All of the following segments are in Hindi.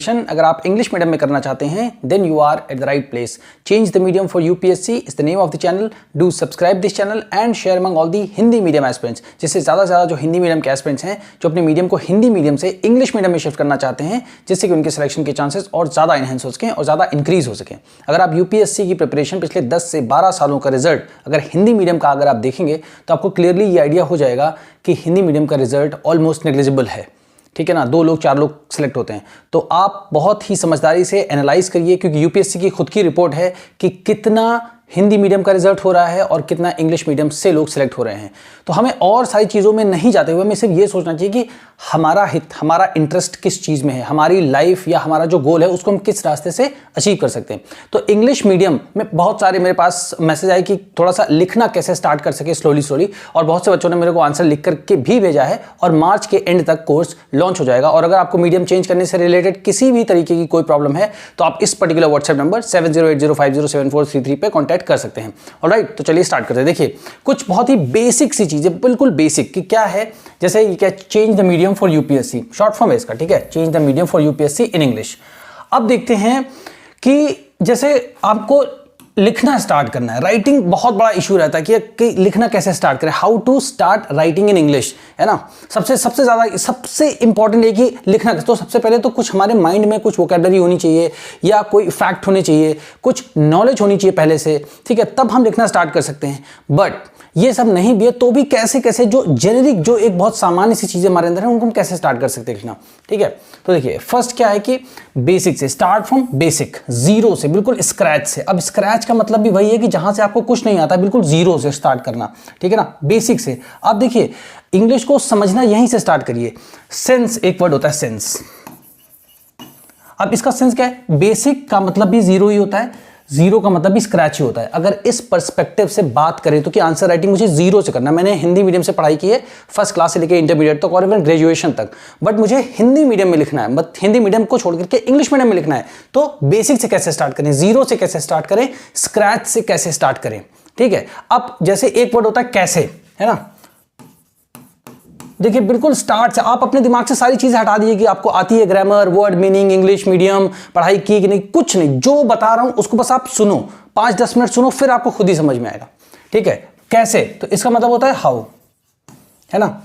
प्रिपरेशन अगर आप इंग्लिश मीडियम में करना चाहते हैं then you are at the right place. Change the medium for UPSC is the name of the channel. Do subscribe this channel and share among all the Hindi medium aspirants, जिससे ज़्यादा से ज़्यादा जो हिंदी मीडियम के एस्पिरेंट्स हैं जो अपने मीडियम को हिंदी मीडियम से इंग्लिश मीडियम में शिफ्ट करना चाहते हैं, जिससे कि उनके सिलेक्शन के चांसेस और ज़्यादा इनहेंस हो सकें और ज़्यादा इंक्रीज हो सकें। अगर आप यूपीएससी की प्रिपरेशन पिछले 10 से 12 सालों का रिजल्ट अगर हिंदी मीडियम का अगर आप देखेंगे तो आपको क्लियरली ये आइडिया हो जाएगा कि हिंदी मीडियम का रिजल्ट ऑलमोस्ट नेग्लिजिबल है। ठीक है ना, 2 लोग 4 लोग सिलेक्ट होते हैं। तो आप बहुत ही समझदारी से एनालाइज करिए, क्योंकि यूपीएससी की खुद की रिपोर्ट है कि कितना हिंदी मीडियम का रिजल्ट हो रहा है और कितना इंग्लिश मीडियम से लोग सिलेक्ट हो रहे हैं। तो हमें और सारी चीज़ों में नहीं जाते हुए हमें सिर्फ ये सोचना चाहिए कि हमारा हित, हमारा इंटरेस्ट किस चीज़ में है, हमारी लाइफ या हमारा जो गोल है उसको हम किस रास्ते से अचीव कर सकते हैं। तो इंग्लिश मीडियम में बहुत सारे मेरे पास मैसेज आए कि थोड़ा सा लिखना कैसे स्टार्ट कर सके स्लोली, और बहुत से बच्चों ने मेरे को आंसर लिख करके भी भेजा है और मार्च के एंड तक कोर्स लॉन्च हो जाएगा। और अगर आपको मीडियम चेंज करने से रिलेटेड किसी भी तरीके की कोई प्रॉब्लम है तो आप इस पर्टिकुलर व्हाट्सएप नंबर 7080507433 पे कॉन्टैक्ट कर सकते हैं। ऑलराइट, तो चलिए स्टार्ट करते हैं। देखिए कुछ बहुत ही बेसिक सी चीजें, बिल्कुल बेसिक कि क्या है, जैसे ये क्या, change the medium for UPSC, short form है इसका। ठीक है, change the medium for UPSC in English. अब देखते हैं कि जैसे आपको लिखना स्टार्ट करना है, राइटिंग बहुत बड़ा इशू रहता है कि लिखना कैसे स्टार्ट करें, how to start writing in English, है ना। सबसे ज्यादा सबसे इंपॉर्टेंट है कि लिखना। तो सबसे पहले तो कुछ हमारे माइंड में कुछ वोकैबुलरी होनी चाहिए या कोई फैक्ट होने चाहिए, कुछ नॉलेज होनी चाहिए पहले से, ठीक है, तब हम लिखना स्टार्ट कर सकते हैं। बट ये सब नहीं भी है तो भी कैसे कैसे जो जेनेरिक, जो एक बहुत सामान्य सी चीजें हमारे अंदर है, उनको हम कैसे स्टार्ट कर सकते हैं लिखना। ठीक है, तो देखिए फर्स्ट क्या है कि बेसिक से स्टार्ट, फ्रॉम बेसिक, जीरो से, बिल्कुल स्क्रैच से। अब स्क्रैच का मतलब भी वही है कि जहां से आपको कुछ नहीं आता, बिल्कुल जीरो से स्टार्ट करना। ठीक है ना, बेसिक से। अब देखिए इंग्लिश को समझना यहीं से स्टार्ट करिए। सेंस एक वर्ड होता है, सेंस। अब इसका सेंस क्या है, बेसिक का मतलब भी जीरो ही होता है, जीरो का मतलब भी स्क्रैच ही होता है। अगर इस पर्सपेक्टिव से बात करें तो कि आंसर राइटिंग मुझे जीरो से करना, मैंने हिंदी मीडियम से पढ़ाई की है, फर्स्ट क्लास से लेकर इंटरमीडिएट तक और इवन ग्रेजुएशन तक, बट मुझे हिंदी मीडियम में लिखना है, बट हिंदी मीडियम को छोड़ करके इंग्लिश मीडियम में लिखना है। तो बेसिक से कैसे स्टार्ट करें, जीरो से कैसे स्टार्ट करें, स्क्रैच से कैसे स्टार्ट करें। ठीक है, अब जैसे एक वर्ड होता है कैसे, है ना। देखिए बिल्कुल स्टार्ट से आप अपने दिमाग से सारी चीजें हटा दीजिए कि आपको आती है grammar, word meaning, English medium पढ़ाई की कि नहीं, कुछ नहीं। जो बता रहा हूं उसको बस आप सुनो, 5-10 मिनट सुनो, फिर आपको खुद ही समझ में आएगा। ठीक है, कैसे, तो इसका मतलब होता है हाउ, है ना।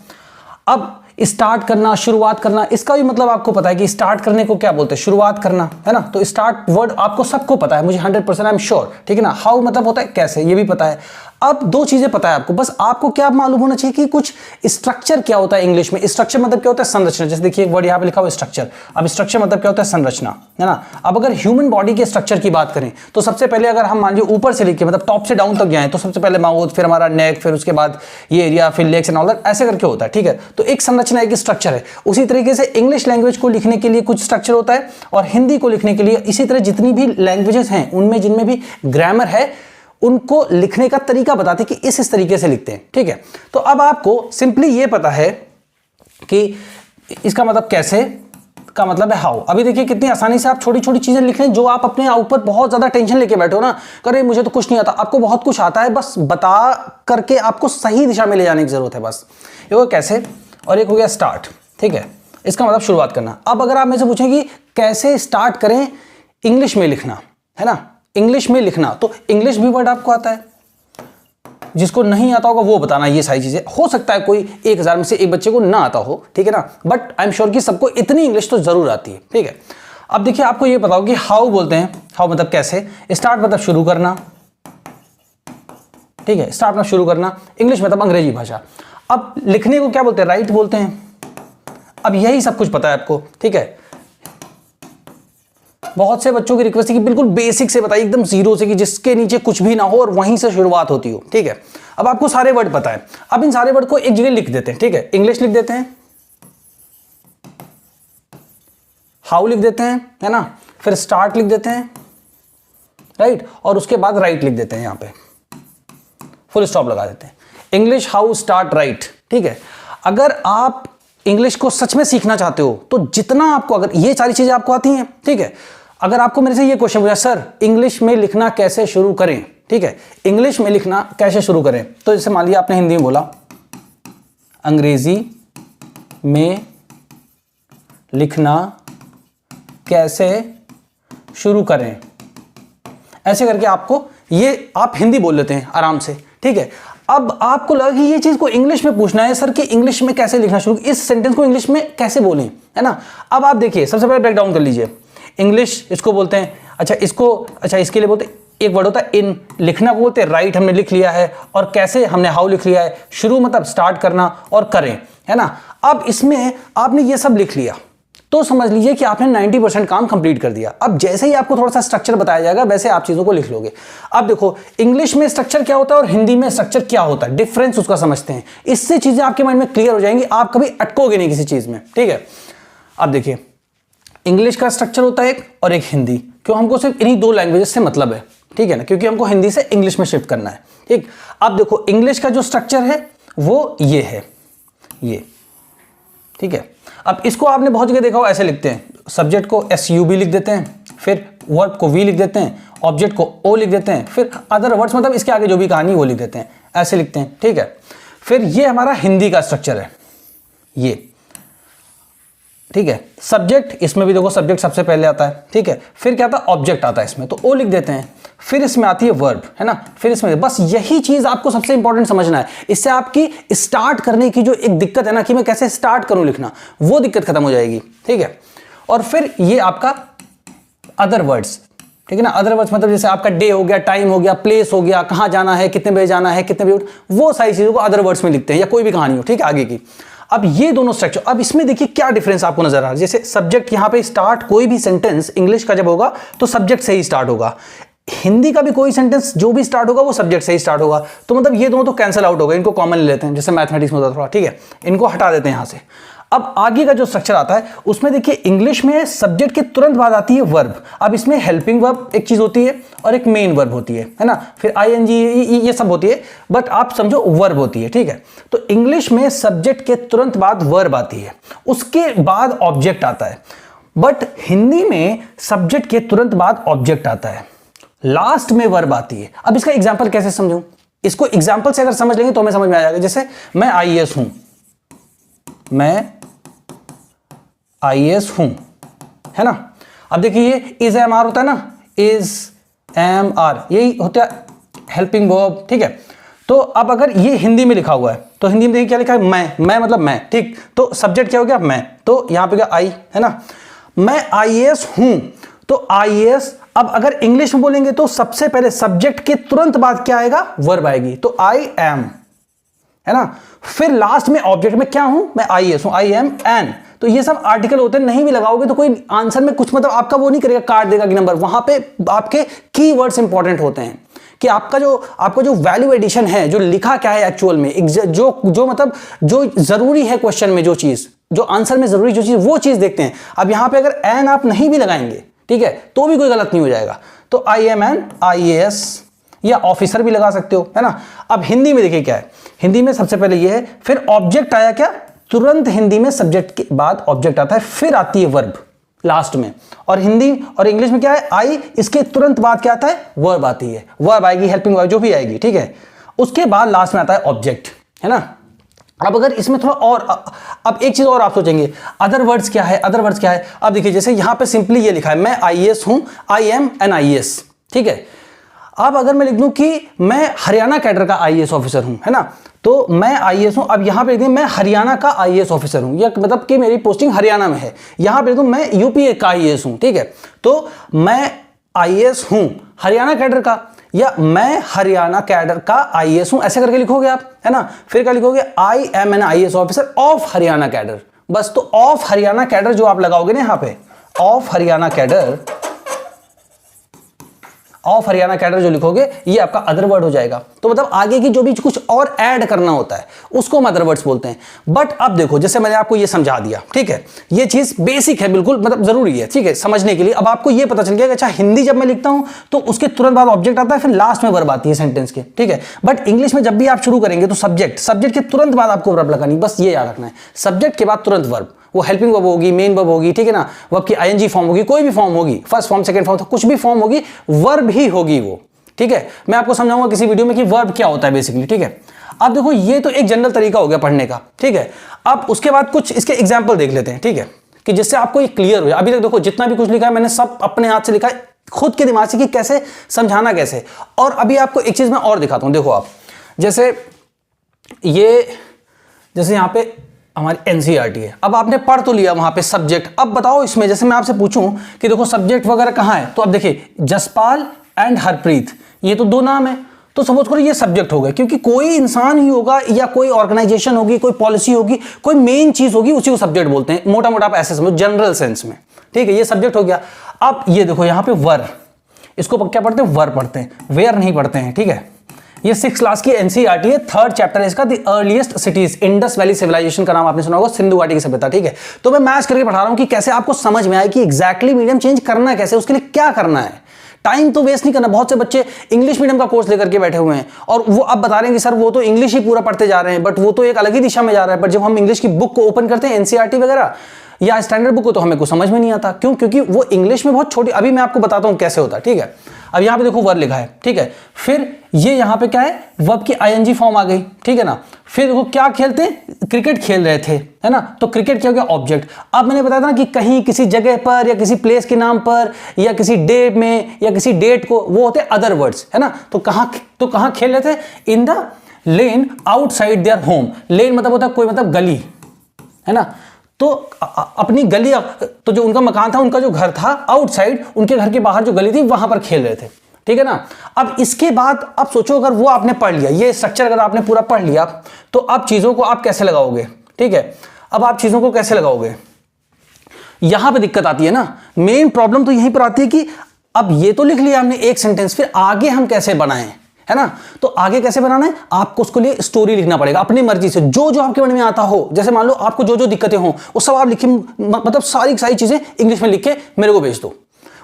अब स्टार्ट करना, शुरुआत करना, इसका भी मतलब आपको पता है कि स्टार्ट करने को क्या बोलते हैं, शुरुआत करना, है ना। तो स्टार्ट वर्ड आपको सबको पता है, मुझे 100% आई एम श्योर। ठीक है ना, हाउ मतलब होता है कैसे, ये भी पता है। अब 2 चीजें पता है आपको, बस आपको क्या मालूम होना चाहिए कि कुछ स्ट्रक्चर क्या होता है इंग्लिश में। स्ट्रक्चर मतलब क्या होता है, संरचना। जैसे देखिए एक वर्ड यहां पे लिखा हुआ है स्ट्रक्चर। अब स्ट्रक्चर मतलब क्या होता है, संरचना, है ना। अब अगर ह्यूमन बॉडी के स्ट्रक्चर की बात करें तो सबसे पहले अगर हम मान लीजिए ऊपर से लिखे, मतलब टॉप से डाउन तक जाए, तो सबसे पहले माउथ, फिर हमारा नेक, फिर उसके बाद ये एरिया, फिर लेग्स एंड ऑल दैट, ऐसे करके होता है। ठीक है, तो एक संरचना, एक स्ट्रक्चर है। उसी तरीके से इंग्लिश लैंग्वेज को लिखने के लिए कुछ स्ट्रक्चर होता है और हिंदी को लिखने के लिए इसी तरह जितनी भी लैंग्वेजेस हैं उनमें जिनमें भी ग्रामर है, उनको लिखने का तरीका बताते हैं कि इस तरीके से लिखते हैं। ठीक है, तो अब आपको सिंपली ये पता है कि इसका मतलब कैसे का मतलब है हाउ। अभी देखिए कितनी आसानी से आप छोटी छोटी चीजें लिख लें, जो आप अपने ऊपर बहुत ज्यादा टेंशन लेके बैठे हो ना, करे मुझे तो कुछ नहीं आता, आपको बहुत कुछ आता है, बस बता करके आपको सही दिशा में ले जाने की जरूरत है बस। एक हो कैसे और एक हो गया स्टार्ट। ठीक है, इसका मतलब शुरुआत करना। अब अगर आप मेरे से पूछें कि कैसे स्टार्ट करें इंग्लिश में लिखना, है ना, इंग्लिश में लिखना, तो इंग्लिश भी वर्ड आपको आता है, जिसको नहीं आता होगा वो बताना। ये सारी चीजें हो सकता है कोई 1000 में से एक बच्चे को ना आता हो, ठीक है ना, बट आई एम श्योर कि सबको इतनी इंग्लिश तो जरूर आती है। ठीक है, अब देखिए आपको ये बताओ कि हाउ बोलते हैं, हाउ मतलब कैसे, स्टार्ट मतलब शुरू करना। ठीक है, स्टार्ट मतलब शुरू करना, इंग्लिश मतलब अंग्रेजी भाषा। अब लिखने को क्या बोलते हैं, राइट बोलते हैं। अब यही सब कुछ पता है आपको। ठीक है, बहुत से बच्चों की रिक्वेस्ट है कि बिल्कुल बेसिक से बताइए, एकदम जीरो से, कि जिसके नीचे कुछ भी ना हो और वहीं से शुरुआत होती हो। ठीक है, अब आपको सारे वर्ड पता है, अब इन सारे वर्ड को एक जगह लिख देते हैं। ठीक है, इंग्लिश लिख देते हैं, हाउ लिख देते हैं, है ना, फिर स्टार्ट लिख देते हैं, राइट, और उसके बाद राइट लिख देते हैं, यहां पे फुल स्टॉप लगा देते हैं। English how start right. ठीक है, अगर आप इंग्लिश को सच में सीखना चाहते हो तो जितना आपको, अगर ये सारी चीजें आपको आती हैं, ठीक है, अगर आपको मेरे से ये क्वेश्चन पूछा, सर इंग्लिश में लिखना कैसे शुरू करें, ठीक है, इंग्लिश में लिखना कैसे शुरू करें, तो जैसे मान लिया आपने हिंदी में बोला, अंग्रेजी में लिखना कैसे शुरू करें, ऐसे करके आपको ये आप हिंदी बोल लेते हैं आराम से, ठीक है। अब आपको लगा कि ये चीज को इंग्लिश में पूछना है सर कि इंग्लिश में कैसे लिखना शुरू, इस सेंटेंस को इंग्लिश में कैसे बोलें, है ना। अब आप देखिए सबसे पहले ब्रेक डाउन कर लीजिए। इंग्लिश इसको बोलते हैं, अच्छा इसके लिए बोलते हैं, एक वर्ड होता है इन, लिखना को बोलते हैं राइट, हमने लिख लिया है, और कैसे हमने हाउ लिख लिया है, शुरू मतलब स्टार्ट करना, और करें, है ना। अब इसमें आपने ये सब लिख लिया तो समझ लीजिए कि आपने 90% काम कंप्लीट कर दिया। अब जैसे ही आपको थोड़ा सा स्ट्रक्चर बताया जाएगा वैसे आप चीजों को लिख लोगे। अब देखो इंग्लिश में स्ट्रक्चर क्या होता है और हिंदी में स्ट्रक्चर क्या होता है, डिफरेंस उसका समझते हैं, इससे चीजें आपके माइंड में क्लियर हो जाएंगी, आप कभी अटकोगे नहीं किसी चीज में, ठीक है। अब देखिए इंग्लिश का स्ट्रक्चर होता है एक, और एक हिंदी, क्यों हमको सिर्फ इन्हीं दो लैंग्वेजेस से मतलब है, ठीक है ना, क्योंकि हमको हिंदी से इंग्लिश में शिफ्ट करना है, ठीक। अब देखो इंग्लिश का जो स्ट्रक्चर है वो ये है, ये, ठीक है। अब इसको आपने बहुत जगह देखा हो, ऐसे लिखते हैं, सब्जेक्ट को SUB लिख देते हैं, फिर वर्ब को V लिख देते हैं, ऑब्जेक्ट को O लिख देते हैं, फिर अदर वर्ड्स मतलब इसके आगे जो भी कहानी वो लिख देते हैं, ऐसे लिखते हैं, ठीक है। फिर ये हमारा हिंदी का स्ट्रक्चर है, ये, ठीक है। सब्जेक्ट, इसमें भी देखो सब्जेक्ट सबसे पहले आता है, ठीक है। फिर क्या आता है, ऑब्जेक्ट आता है इसमें, तो O लिख देते हैं। फिर इसमें आती है वर्ब, है ना। फिर इसमें बस यही चीज आपको सबसे इंपॉर्टेंट समझना है, इससे आपकी स्टार्ट करने की जो एक दिक्कत है ना कि मैं कैसे स्टार्ट करूं लिखना, वो दिक्कत खत्म हो जाएगी, ठीक है। और फिर ये आपका अदर वर्ड्स, ठीक है ना। अदर वर्ड्स मतलब जैसे आपका डे हो गया, टाइम हो गया, प्लेस हो गया, कहां जाना है, कितने बजे जाना है, कितने बजे, वो सारी चीजों को अदर वर्ड्स में लिखते हैं, या कोई भी कहानी हो, ठीक है, आगे की। अब ये दोनों स्ट्रक्चर, अब इसमें देखिए क्या डिफरेंस आपको नजर आ रहा है। जैसे सब्जेक्ट यहां पे स्टार्ट, कोई भी सेंटेंस इंग्लिश का जब होगा तो सब्जेक्ट से ही स्टार्ट होगा, हिंदी का भी कोई सेंटेंस जो भी स्टार्ट होगा वो सब्जेक्ट से ही स्टार्ट होगा, तो मतलब ये दोनों तो कैंसिल आउट हो गए, इनको कॉमन ले लेते हैं, जैसे मैथमेटिक्स में होता थोड़ा, ठीक है, इनको हटा देते हैं यहां से। अब आगे का जो स्ट्रक्चर आता है उसमें देखिए इंग्लिश में सब्जेक्ट के तुरंत बाद आती है वर्ब। अब इसमें हेल्पिंग वर्ब एक चीज होती है और एक मेन वर्ब होती है ना, फिर ING ये सब होती है, बट आप समझो वर्ब होती है, ठीक है। तो इंग्लिश में सब्जेक्ट के तुरंत बाद वर्ब आती है, उसके बाद ऑब्जेक्ट आता है, बट हिंदी में सब्जेक्ट के तुरंत बाद ऑब्जेक्ट आता है, लास्ट में वर्ब आती है। अब इसका एग्जांपल कैसे समझूं, इसको एग्जांपल से अगर समझ लेंगे तो हमें समझ में आ जाएगा। जैसे मैं IAS हूं, मैं IAS हूं, है ना। अब देखिए ये इज एम आर होता है ना, इज एम आर, यही होता है हेल्पिंग वर्ब, ठीक है। तो अब अगर ये हिंदी में लिखा हुआ है तो हिंदी में देखिए क्या लिखा है, मैं मतलब मैं, ठीक। तो सब्जेक्ट क्या हो गया, मैं, तो यहां पे क्या आई, है ना। मैं IAS हूं, तो IAS, अब अगर इंग्लिश में बोलेंगे तो सबसे पहले सब्जेक्ट के तुरंत बाद क्या आएगा, वर्ब आएगी, तो I am, है ना। फिर लास्ट में ऑब्जेक्ट में क्या हूं, मैं IAS हूं, I am an। तो ये सब आर्टिकल होते हैं, नहीं भी लगाओगे तो कोई आंसर में कुछ मतलब आपका वो नहीं करेगा, काट देगा कि नंबर। वहां पे आपके कीवर्ड्स इंपॉर्टेंट होते हैं कि आपका जो वैल्यू एडिशन है, जो लिखा क्या है एक्चुअल में, जो मतलब जो जरूरी है क्वेश्चन में, जो चीज जो आंसर में जरूरी जो चीज, वो चीज देखते हैं। अब यहां पे अगर एन आप नहीं भी लगाएंगे, ठीक है, तो भी कोई गलत नहीं हो जाएगा। तो I am an IAS, या ऑफिसर भी लगा सकते हो, है ना। अब हिंदी में देखिए क्या है, हिंदी में सबसे पहले ये है, फिर ऑब्जेक्ट आया क्या, तुरंत हिंदी में सब्जेक्ट के बाद ऑब्जेक्ट आता है, फिर आती है वर्ब लास्ट में। और हिंदी और इंग्लिश में क्या है, आई, इसके तुरंत बाद क्या आता है, वर्ब आती है, वर्ब आएगी, हेल्पिंग वर्ब जो भी आएगी, ठीक है। उसके बाद लास्ट में आता है ऑब्जेक्ट, है ना। अब अगर इसमें थोड़ा और, अब एक चीज और आप सोचेंगे, अदर वर्ड्स क्या है, अदर वर्ड्स क्या है। अब देखिए जैसे यहां पे सिंपली ये लिखा है, मैं IAS हूं, I am an IAS, ठीक है। अब अगर मैं लिख दूं कि मैं हरियाणा कैडर का IAS ऑफिसर हूं, है ना, तो मैं IAS हूं। अब यहां पे लिख दूं मैं हरियाणा का IAS ऑफिसर हूं, या मतलब कि मेरी पोस्टिंग हरियाणा में है। यहां पे लिख दूं मैं UP का IAS हूं, ठीक है। तो मैं IAS हूं हरियाणा कैडर का, या मैं हरियाणा कैडर का IAS हूं, ऐसे करके लिखोगे आप, है ना। फिर क्या लिखोगे, I am an IAS officer of Haryana cadre, बस। तो ऑफ हरियाणा कैडर जो आप लगाओगे ना यहां पे, of Haryana cadre, of Haryana cadre जो लिखोगे, ये आपका अदर वर्ड हो जाएगा। तो मतलब आगे की जो भी कुछ और ऐड करना होता है उसको हम अदर वर्ड्स बोलते हैं। बट अब देखो, जैसे मैंने आपको ये समझा दिया, ठीक है, ये चीज बेसिक है, बिल्कुल मतलब जरूरी है, ठीक है, समझने के लिए। अब आपको ये पता चल गया कि अच्छा हिंदी जब मैं लिखता हूं तो उसके तुरंत बाद ऑब्जेक्ट आता है, फिर लास्ट में वर्ब आती है सेंटेंस के, ठीक है। बट इंग्लिश में जब भी आप शुरू करेंगे तो सब्जेक्ट के तुरंत बाद आपको वर्ब लगानी, बस ये याद रखना है, सब्जेक्ट के बाद तुरंत वर्ब, वो हेल्पिंग वर्ब होगी, मेन वर्ब होगी, ठीक है ना, वर्ब की ING फॉर्म होगी, कोई भी फॉर्म होगी, फर्स्ट फॉर्म, सेकंड फॉर्म, तो कुछ भी फॉर्म होगी, वर्ब ही होगी वो, ठीक है। मैं आपको समझाऊंगा किसी वीडियो में कि वर्ब क्या होता है बेसिकली, ठीक है। अब देखो ये तो एक जनरल तरीका हो गया पढ़ने का, ठीक है। अब उसके बाद कुछ इसके एग्जाम्पल देख लेते हैं, ठीक है। कि जिससे आपको ये क्लियर हो जाए। अभी तक देखो जितना भी कुछ लिखा है मैंने सब अपने हाथ से लिखा है, खुद के दिमाग से कि कैसे समझाना कैसे। और अभी आपको एक चीज मैं और दिखाता हूं, देखो आप जैसे यहां पे हमारी एनसीईआरटी है, अब आपने पढ़ तो लिया वहां पे सब्जेक्ट, अब बताओ इसमें जैसे मैं आपसे पूछूं कि देखो सब्जेक्ट वगैरह कहां है, तो अब देखिए जसपाल एंड हरप्रीत, ये तो 2 नाम है, तो सपोज करो ये सब्जेक्ट हो गए, क्योंकि कोई इंसान ही होगा या कोई ऑर्गेनाइजेशन होगी, कोई पॉलिसी होगी, कोई मेन चीज होगी, उसी को सब्जेक्ट बोलते हैं। मोटा मोटा आप ऐसे समझो जनरल सेंस में, ठीक है, ये सब्जेक्ट हो गया। अब ये देखो यहाँ पे वर, इसको क्या पढ़ते हैं, वर पढ़ते हैं, वेयर नहीं पढ़ते हैं, ठीक है। ये 6th क्लास की एनसीईआरटी है, 3rd चैप्टर है इसका, the earliest cities, Indus valley civilization का नाम आपने सुना होगा, सिंधु घाटी की सभ्यता, ठीक है। तो मैं मैच करके पढ़ा रहा हूं कि कैसे आपको समझ में आए कि एग्जैक्टली मीडियम चेंज करना कैसे, उसके लिए क्या करना है। टाइम तो वेस्ट नहीं करना। बहुत से बच्चे इंग्लिश मीडियम का कोर्स लेकर के बैठे हुए हैं और वो अब बता रहे हैं कि सर वो तो इंग्लिश ही पूरा पढ़ते जा रहे हैं, बट वो तो एक अलग ही दिशा में जा रहा है। बट जब हम इंग्लिश की बुक को ओपन करते हैं, एनसीईआरटी वगैरह या स्टैंडर्ड बुक को, तो हमें कुछ समझ में नहीं आता। क्यों? क्योंकि वो इंग्लिश में बहुत छोटी, अभी मैं आपको बताता हूं कैसे होता है, ठीक है। अब यहां पे देखो वर्ब लिखा है, ठीक है, फिर ये यहां पे क्या है, वर्ब की आईएनजी फॉर्म आ गई, ठीक है ना। फिर देखो क्या खेलते हैं, क्रिकेट खेल रहे थे, है ना, तो क्रिकेट क्या हो गया, ऑब्जेक्ट। अब मैंने बताया था ना कि कहीं किसी जगह पर या किसी प्लेस के नाम पर या किसी डे में या किसी डेट को, वो होते हैं अदर वर्ड्स, है ना। तो कहां खेल रहे थे, in the lane outside their home. Lane मतलब होता है कोई, मतलब गली, है ना। तो अपनी गली, तो जो उनका मकान था, उनका जो घर था आउटसाइड, उनके घर के बाहर जो गली थी वहां पर खेल रहे थे, ठीक है ना। अब इसके बाद अब सोचो अगर वो आपने पढ़ लिया, ये स्ट्रक्चर अगर आपने पूरा पढ़ लिया, तो अब चीजों को आप कैसे लगाओगे, ठीक है। अब आप चीजों को कैसे लगाओगे, यहां पे दिक्कत आती है ना। मेन प्रॉब्लम तो यहीं पर आती है कि अब ये तो लिख लिया हमने एक सेंटेंस, फिर आगे हम कैसे बनाएं, है ना। तो आगे कैसे बनाना है, आपको उसके लिए स्टोरी लिखना पड़ेगा अपनी मर्जी से, जो जो आपके मन में आता हो। जैसे मान लो आपको जो जो दिक्कतें हो वो सब आप लिखे, मतलब सारी चीजें इंग्लिश में लिख के मेरे को भेज दो।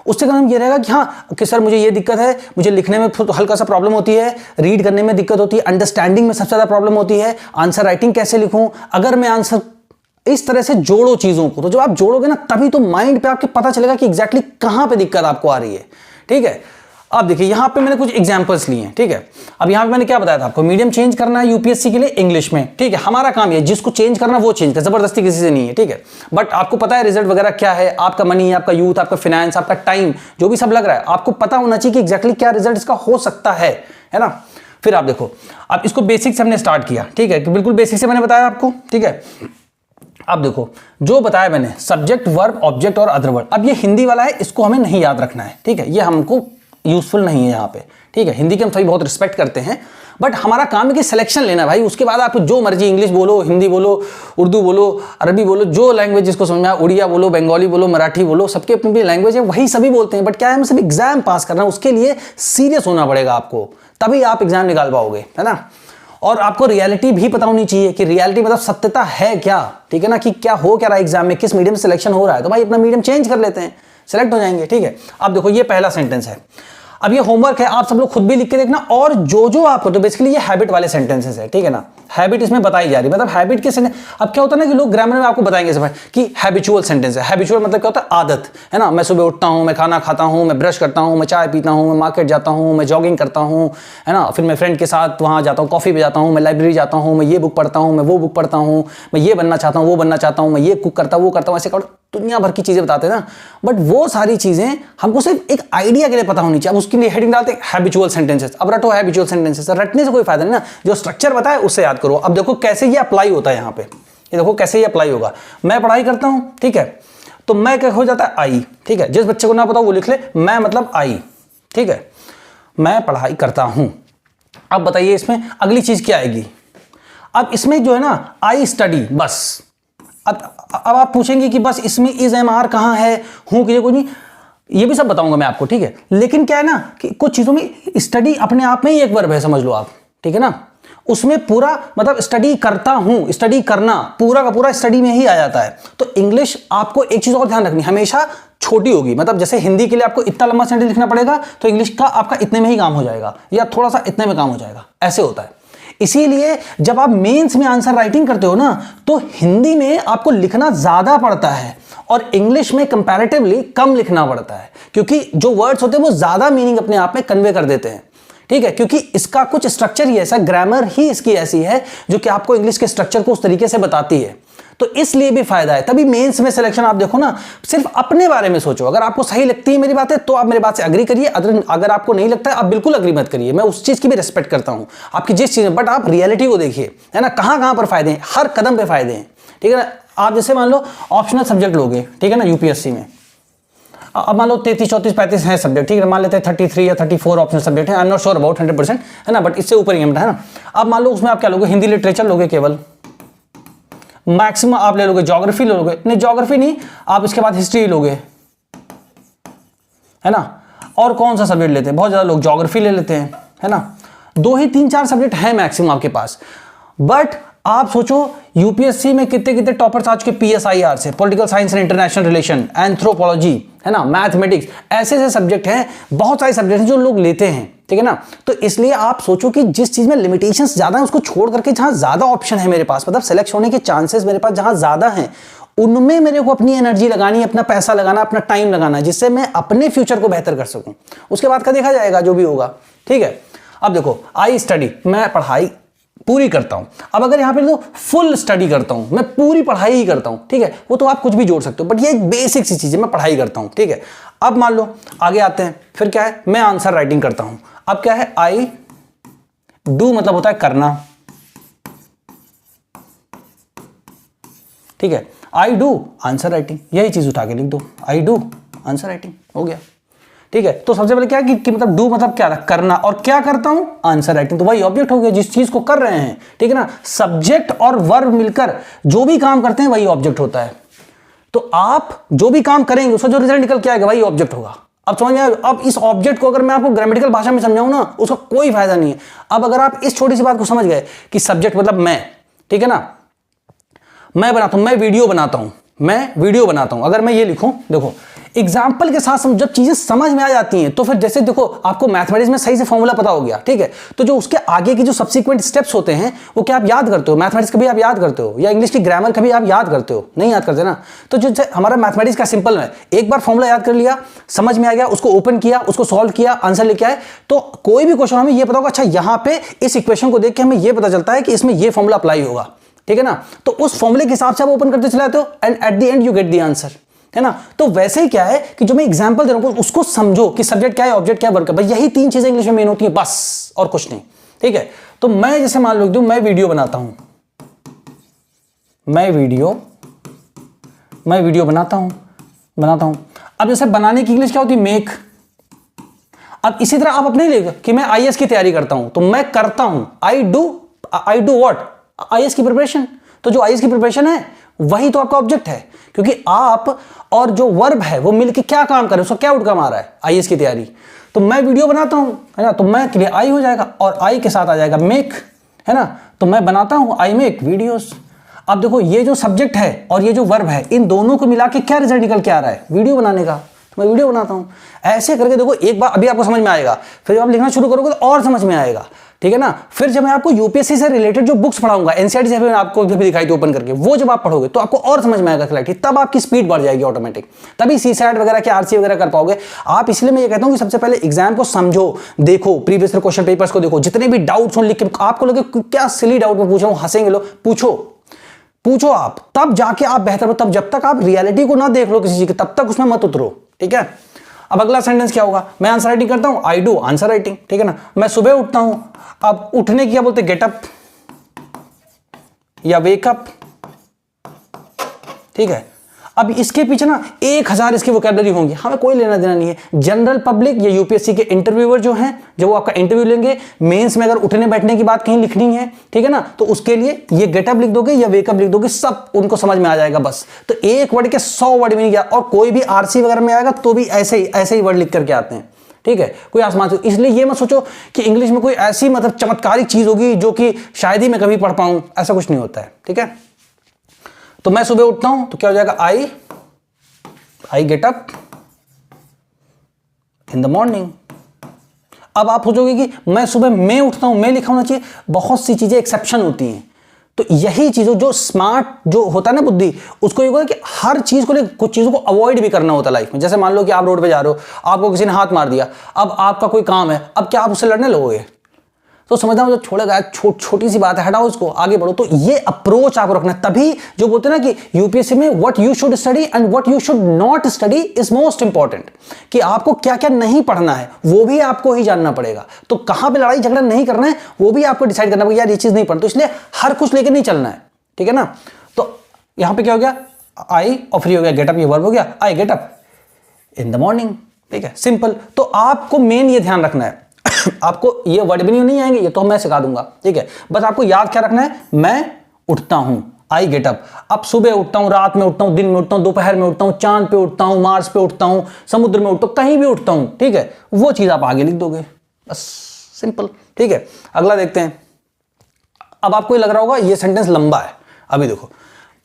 उससे काम ये रहेगा कि हाँ कि सर मुझे ये दिक्कत है, मुझे लिखने में तो हल्का सा प्रॉब्लम होती है, रीड करने में दिक्कत होती है, अंडरस्टैंडिंग में सबसे ज्यादा प्रॉब्लम होती है, आंसर राइटिंग कैसे लिखूं। अगर मैं आंसर इस तरह से जोड़ो चीजों को, तो जब आप जोड़ोगे ना तभी तो माइंड पे आपके पता चलेगा कि एग्जैक्टली कहां पे दिक्कत आपको आ रही है, ठीक है। अब देखिए यहां पे मैंने कुछ एग्जांपल्स लिए हैं, ठीक है। अब यहां पे मैंने क्या बताया था आपको, मीडियम चेंज करना है यूपीएससी के लिए इंग्लिश में, ठीक है। हमारा काम ये, जिसको चेंज करना वो चेंज कर, जबरदस्ती किसी से नहीं है, ठीक है। बट आपको पता है रिजल्ट वगैरह क्या है, आपका मनी, आपका यूथ, आपका फाइनेंस, आपका टाइम, जो भी सब लग रहा है, आपको पता होना चाहिए कि एग्जैक्टली क्या रिजल्ट इसका हो सकता है ना। फिर आप देखो, अब इसको बेसिक से हमने स्टार्ट किया, ठीक है, बिल्कुल बेसिक से मैंने बताया आपको, ठीक है। अब देखो जो बताया मैंने, सब्जेक्ट, वर्ब, ऑब्जेक्ट और अदर वर्ड। अब ये हिंदी वाला है, इसको हमें नहीं याद रखना है, ठीक है, ये हमको यूजफुल नहीं है यहाँ पे, ठीक है। हिंदी के हम सभी बहुत रिस्पेक्ट करते हैं, बट हमारा काम है कि सिलेक्शन लेना भाई। उसके बाद आप जो मर्जी इंग्लिश बोलो, हिंदी बोलो, उर्दू बोलो, अरबी बोलो, जो लैंग्वेज जिसको समझ में आए, उड़िया बोलो, बंगाली बोलो, मराठी बोलो, सबकी अपनी अपनी लैंग्वेज है, वही सभी बोलते हैं। बट क्या है, हमें सब एग्जाम पास करना, उसके लिए सीरियस होना पड़ेगा आपको, तभी आप एग्जाम निकाल पाओगे, है ना। और आपको रियलिटी भी पता होनी चाहिए कि रियलिटी मतलब सत्यता है क्या, ठीक है ना, कि क्या हो क्या रहा है एग्जाम में, किस मीडियम से सिलेक्शन हो रहा है। तो भाई अपना मीडियम चेंज कर लेते हैं, सेलेक्ट हो जाएंगे, ठीक है। अब देखो ये पहला सेंटेंस है। अब ये होमवर्क है, आप सब लोग खुद भी लिख के देखना, और जो जो आपको, तो बेसिकली ये हैबिट वाले सेंटेंसेस है, ठीक है ना। हैबिट इसमें बताई जा रही है, मतलब हैबिट के सेंटेंस। अब क्या होता है ना कि लोग ग्रामर में आपको बताएंगे सब कि हैबिचुअल सेंटेंस है। हैबिचुअल मतलब क्या होता है, आदत, है ना। मैं सुबह उठता हूं, मैं खाना खाता हूं, मैं ब्रश करता हूं, मैं चाय पीता हूं, मैं मार्केट जाता हूं, मैं जॉगिंग करता हूं, है ना, फिर मैं फ्रेंड के साथ वहां जाता हूं, कॉफी पे जाता हूं, मैं लाइब्रेरी जाता हूं, मैं ये बुक पढ़ता हूं, मैं वो बुक पढ़ता हूं, मैं ये बनना चाहता हूं, वो बनना चाहता हूं, मैं ये कुक करता हूं, वो करता हूं, ऐसे दुनिया भर की चीजें बताते हैं ना। बट वो सारी चीजें हमको सिर्फ एक आइडिया के लिए पता होनी चाहिए। अब उसके लिए हेडिंग डालते हैं हैबिचुअल सेंटेंसेस। अब रटो हैबिचुअल सेंटेंसेस, रटने से कोई फायदा नहीं ना, जो स्ट्रक्चर बताया उससे याद करो। अब देखो कैसे ये अप्लाई होता है यहाँ पे, ये देखो कैसे ये अप्लाई होगा। मैं पढ़ाई करता हूं, ठीक है, तो मैं क्या हो जाता है, आई, ठीक है। जिस बच्चे को ना पता वो लिख ले, मैं मतलब आई, ठीक है, मैं पढ़ाई करता हूं। अब बताइए इसमें अगली चीज क्या आएगी। अब इसमें जो है ना, आई स्टडी, बस। अब आप पूछेंगे कि बस इसमें इज एम आर कहां है, हूं कि कोई नहीं, ये भी सब बताऊंगा मैं आपको, ठीक है। लेकिन क्या है ना कि कुछ चीजों में स्टडी अपने आप में ही एक वर्ब है, समझ लो आप, ठीक है ना। उसमें पूरा मतलब स्टडी करता हूं, स्टडी करना पूरा का पूरा स्टडी में ही आ जाता है। तो इंग्लिश आपको एक चीज और ध्यान रखनी, हमेशा छोटी होगी। मतलब जैसे हिंदी के लिए आपको इतना लंबा सेंटेंस लिखना पड़ेगा, तो इंग्लिश का आपका इतने में ही काम हो जाएगा, या थोड़ा सा इतने में काम हो जाएगा, ऐसे होता है। इसीलिए जब आप मेंस में आंसर राइटिंग करते हो ना, तो हिंदी में आपको लिखना ज्यादा पड़ता है और इंग्लिश में कंपैरेटिवली कम लिखना पड़ता है, क्योंकि जो वर्ड्स होते हैं वो ज्यादा मीनिंग अपने आप में कन्वे कर देते हैं, ठीक है। क्योंकि इसका कुछ स्ट्रक्चर ही ऐसा, ग्रामर ही इसकी ऐसी है जो कि आपको इंग्लिश के स्ट्रक्चर को उस तरीके से बताती है। तो इसलिए भी फायदा है। तभी मेंस में सिलेक्शन आप देखो ना, सिर्फ अपने बारे में सोचो। अगर आपको सही लगती है मेरी बातें तो आप मेरी बात से अग्री करिए, अगर आपको नहीं लगता है आप बिल्कुल अग्री मत करिए। मैं उस चीज की भी रिस्पेक्ट करता हूं, आपकी जिस चीज में, बट आप रियलिटी को देखिए, है ना, कहां कहां पर फायदे हैं, हर कदम पे फायदे हैं, ठीक है ना। आप जैसे मान लो ऑप्शनल सब्जेक्ट लोगे, ठीक है ना, यूपीएससी में, अब मान लो 33, 34, 35 है सब्जेक्ट, ठीक है, मान लेते हैं 33 या 34 ऑप्शनल सब्जेक्ट है, I am not sure about 100%, है ना, बट इससे ऊपर ही है ना। अब मान लो उसमें आप क्या लोगे, हिंदी लिटरेचर लोगे केवल, मैक्सिमम आप ले लोगे ज्योग्राफी ले लोगे, नहीं ज्योग्राफी नहीं, आप इसके बाद हिस्ट्री लोगे, है ना। और कौन सा सब्जेक्ट लेते हैं, बहुत ज्यादा लोग ज्योग्राफी ले लेते हैं, है ना। 2 ही 3-4 सब्जेक्ट हैं मैक्सिमम आपके पास। बट आप सोचो यूपीएससी में कितने कितने टॉपर्स आ चुके पीएसआईआर से, political science and international relation, anthropology, है ना, मैथमेटिक्स, ऐसे ऐसे सब्जेक्ट हैं, बहुत सारे सब्जेक्ट हैं जो लोग लेते हैं, ठीक है ना। तो इसलिए आप सोचो कि जिस चीज में लिमिटेशंस ज्यादा है उसको छोड़ करके जहां ज्यादा ऑप्शन है मेरे पास, मतलब सेलेक्ट होने के चांसेस मेरे पास जहां ज्यादा हैं, उनमें मेरे को अपनी एनर्जी लगानी, अपना पैसा लगाना, अपना टाइम लगाना, जिससे मैं अपने फ्यूचर को बेहतर कर सकूं। उसके बाद का देखा जाएगा जो भी होगा, ठीक है। अब देखो, आई स्टडी, मैं पढ़ाई पूरी करता हूं। अब अगर यहां पे तो फुल स्टडी करता हूं, मैं पूरी पढ़ाई ही करता हूं, ठीक है, वो तो आप कुछ भी जोड़ सकते हो, बट ये एक बेसिक सी चीज है, मैं पढ़ाई करता हूं, ठीक है। अब मान लो आगे आते हैं, फिर क्या है, मैं आंसर राइटिंग करता हूं। अब क्या है, आई डू मतलब होता है करना, ठीक है। आई डू आंसर राइटिंग, यही चीज उठा के लिख दो, आई डू आंसर राइटिंग, हो गया, ठीक है। तो सबसे पहले क्या है कि मतलब डू मतलब क्या, करना, और क्या करता हूं, आंसर राइटिंग, तो वही ऑब्जेक्ट हो गया जिस चीज को कर रहे हैं, ठीक है ना। सब्जेक्ट और वर्ब मिलकर जो भी काम करते हैं वही ऑब्जेक्ट होता है। तो आप जो भी काम करेंगे उसका जो रिजल्ट निकल के आएगा वही ऑब्जेक्ट होगा। अब समझ में आया। अब इस ऑब्जेक्ट को अगर मैं आपको ग्रामेटिकल भाषा में समझाऊं ना, उसका कोई फायदा नहीं है। अब अगर आप इस छोटी सी बात को समझ गए कि सब्जेक्ट मतलब मैं, ठीक है ना, मैं बनाता हूं, मैं वीडियो बनाता हूं, मैं वीडियो बनाता हूं, अगर मैं ये लिखूं, देखो एग्जाम्पल के साथ जब चीजें समझ में आ जाती हैं तो फिर जैसे देखो आपको मैथमेटिक्स में सही से फॉर्मूला पता हो गया, ठीक है, तो जो उसके आगे की जो सब्सिक्वेंट स्टेप्स होते हैं वो क्या आप याद करते हो, मैथमेटिक्स कभी आप याद करते हो, या इंग्लिश की ग्रामर कभी आप याद करते हो, नहीं याद करते ना। तो जो हमारा मैथमेटिक्स का सिंपल है, एक बार फॉर्मूला याद कर लिया, समझ में आ गया, उसको ओपन किया, उसको सॉल्व किया, आंसर लेके आए, तो कोई भी क्वेश्चन हमें ये पता होगा, अच्छा यहां पे इस इक्वेशन को देख के हमें ये पता चलता है कि इसमें ये फॉर्मूला अप्लाई होगा, ठीक है ना। तो उस फॉर्मूले के हिसाब से आप ओपन करते चले जाते हो and at the end you get the answer, है ना। तो वैसे ही क्या है कि जो मैं एग्जांपल दे रहा हूं उसको समझो कि सब्जेक्ट क्या है, ऑब्जेक्ट क्या है, वर्ब क्या है, यही 3 चीजें इंग्लिश में मेन होती है, बस और कुछ नहीं, ठीक है। तो मैं जैसे मान लो मैं वीडियो बनाता हूं, मैं वीडियो बनाता हूं। अब जैसे बनाने की इंग्लिश क्या होती है, मेक। अब इसी तरह आप अपने लिए कि मैं आईएएस की तैयारी करता हूं, तो मैं करता हूं, आई डू व्हाट, आईएएस की प्रिपरेशन। तो जो आईएएस की प्रिपरेशन है वही तो आपका ऑब्जेक्ट है, क्योंकि आप और जो वर्ब है वो मिलके क्या काम कर रहे हैं, उसका क्या आउटकम आ रहा है, आईएएस की तैयारी। तो मैं वीडियो बनाता हूं, है ना, तो मैं के लिए आई हो जाएगा और आई के साथ आ जाएगा मेक, है ना। तो मैं बनाता हूं, आई मेक वीडियोस। अब देखो ये जो सब्जेक्ट है और ये जो वर्ब है, इन दोनों को मिला के क्या रिजल्ट निकल के आ रहा है, वीडियो बनाने का। तो मैं वीडियो बनाता हूं। ऐसे करके देखो, एक बार अभी आपको समझ में आएगा, फिर जब आप लिखना शुरू करोगे तो और समझ में आएगा, ठीक है ना। फिर जब मैं आपको यूपीएससी से रिलेटेड जो बुक्स पढ़ाऊंगा, एनसीईआरटी से आपको भी दिखाई थी ओपन करके, वो जब आप पढ़ोगे तो आपको और समझ में आएगा क्लैरिटी, तब आपकी स्पीड बढ़ जाएगी ऑटोमेटिक, तभी सीसैट वगैरह के आरसी वगैरह कर पाओगे आप। इसलिए मैं ये कहता हूं कि सबसे पहले एग्जाम को समझो, देखो प्रीवियस क्वेश्चन पेपर्स को देखो, जितने भी डाउट्स हो लिख के, आपको लगे क्या सिली डाउट में पूछ रहा हूं, हंसेंगे लोग, पूछो आप, तब जाके आप बेहतर हो। तब जब तक आप रियलिटी को ना देख लो किसी चीज की, तब तक उसमें मत उतरो, ठीक है। अब अगला सेंटेंस क्या होगा, मैं आंसर राइटिंग करता हूं, आई डू आंसर राइटिंग, ठीक है ना। मैं सुबह उठता हूं, अब उठने की क्या बोलते हैं, गेट अप या वेक अप, ठीक है। अब इसके पीछे ना 1000 इसकी वोकैबुलरी होंगी, हमें कोई लेना देना नहीं है। जनरल पब्लिक या यूपीएससी के इंटरव्यूअर जो हैं, जब वो आपका इंटरव्यू लेंगे, मेंस में अगर उठने बैठने की बात कहीं लिखनी है, ठीक है ना, तो उसके लिए ये गेटअप लिख दोगे या वेकअप लिख दोगे, सब उनको समझ में आ जाएगा बस। तो एक वर्ड के 100 वर्ड में नहीं गया, और कोई भी आरसी वगैरह में आएगा तो भी ऐसे ही वर्ड लिख करके आते हैं, ठीक है, कोई आसमान से। इसलिए ये मत सोचो कि इंग्लिश में कोई ऐसी मतलब चमत्कारिक चीज होगी जो कि शायद ही मैं कभी पढ़ पाऊं, ऐसा कुछ नहीं होता है, ठीक है। तो मैं सुबह उठता हूं तो क्या हो जाएगा, I get up in the morning. अब आप सोचोगे कि मैं सुबह में उठता हूं, मैं लिखा होना चाहिए, बहुत सी चीजें एक्सेप्शन होती हैं। तो यही चीजों जो स्मार्ट जो होता है ना बुद्धि, उसको ये होगा कि हर चीज को लेकर कुछ चीजों को अवॉइड भी करना होता है लाइफ में। जैसे मान लो कि आप रोड पे जा रहे हो, आपको किसी ने हाथ मार दिया, अब आपका कोई काम है, अब क्या आप उससे लड़ने लगोगे, तो समझना जो छोड़ेगा, छोटी सी बात है, हटाओ इसको, आगे बढ़ो। तो ये अप्रोच आपको रखना है। तभी जो बोलते हैं ना कि यूपीएससी में what you should study and what you should not study is most important, कि आपको क्या क्या नहीं पढ़ना है वो भी आपको ही जानना पड़ेगा। तो कहां पे लड़ाई झगड़ा नहीं करना है वो भी आपको डिसाइड करना पड़ेगा, यार ये चीज नहीं पढ़ना, तो इसलिए हर कुछ लेकर नहीं चलना है, ठीक है ना। तो यहां पे क्या हो गया, आई और फ्री हो गया, गेट अप, ये वर्ब हो गया, I get up in the morning, ठीक है, सिंपल। तो आपको मेन ये ध्यान रखना है आपको ये वर्ड भी नहीं आएंगे, ये तो मैं सिखा दूंगा, ठीक है। बस आपको याद क्या रखना है, मैं उठता हूं, आई गेट अप। अब सुबह उठता हूं, रात में उठता हूं, दिन में उठता हूं, दोपहर में उठता हूं, चांद पे उठता हूं, मार्स पे उठता हूं, समुद्र में उठता हूं, कहीं भी उठता हूं, ठीक है। वो चीज आप आगे लिख दोगे, बस सिंपल, ठीक है। अगला देखते हैं। अब आपको ये लग रहा होगा ये सेंटेंस लंबा है, अभी देखो,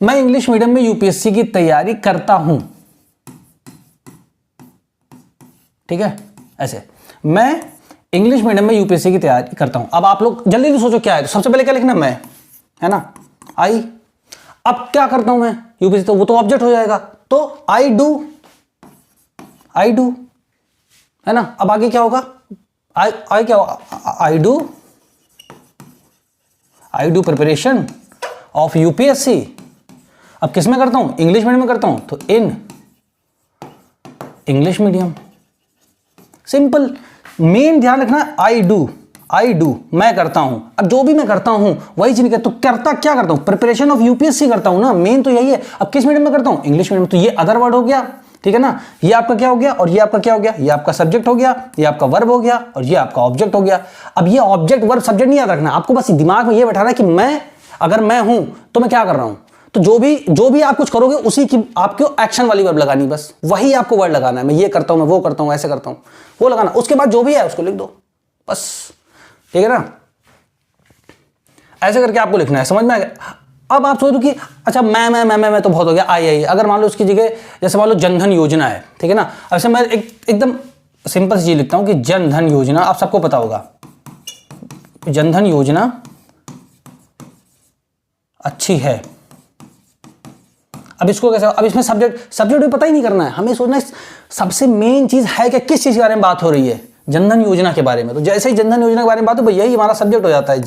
मैं इंग्लिश मीडियम में यूपीएससी की तैयारी करता हूं, ठीक है, ऐसे मैं इंग्लिश मीडियम में यूपीएससी की तैयारी करता हूं। अब आप लोग जल्दी से सोचो क्या है, तो सबसे पहले क्या लिखना, मैं, है ना, आई। अब क्या करता हूं मैं यूपीएससी, तो वो तो ऑब्जेक्ट हो जाएगा, तो आई डू, है ना। अब आगे क्या होगा, आई क्या होगा, I do preparation of UPSC. अब किस में करता हूं, इंग्लिश मीडियम में करता हूं, तो in English medium, simple. Main ध्यान रखना, आई डू, मैं करता हूं। अब जो भी मैं करता हूं वही चीज, तो करता क्या करता हूं, प्रिपरेशन ऑफ यूपीएससी करता हूं ना, मेन तो यही है। अब किस मीडियम में करता हूं, इंग्लिश मीडियम, तो ये अदर वर्ड हो गया, ठीक है ना। ये आपका क्या हो गया और ये आपका क्या हो गया, ये आपका सब्जेक्ट हो गया, ये आपका वर्ब हो गया और ये आपका ऑब्जेक्ट हो गया। अब ये ऑब्जेक्ट वर्ब सब्जेक्ट नहीं याद रखना, आपको बस दिमाग में ये बैठाना है कि मैं, अगर मैं हूं तो मैं क्या कर रहा हूं, तो जो भी आप कुछ करोगे उसी की आपको एक्शन वाली वर्ब लगानी, बस वही आपको वर्ड लगाना है। मैं ये करता हूं, मैं वो करता हूं, ऐसे करता हूं, वो लगाना। उसके बाद जो भी है उसको लिख दो, बस, ठीक है ना। ऐसे करके आपको लिखना है, समझ में आ गया। अब आप सोचो कि अच्छा मैं तो बहुत हो गया, आई। अगर मान लो उसकी जगह जैसे मान लो जनधन योजना है, ठीक है ना। ऐसे मैं एकदम सिंपल सी चीज लिखता हूं कि जनधन योजना, आप सबको पता होगा, जनधन योजना अच्छी है। अब इसको कैसे, अब इसमें सब्जेक्ट भी पता ही नहीं करना है, हमें सोचना है सबसे मेन चीज है कि किस चीज के बारे में बात हो रही है, जनधन योजना के बारे में। तो जैसे ही जनधन योजना के बारे में बात हो, भाई यही हमारा सब्जेक्ट हो जाता है,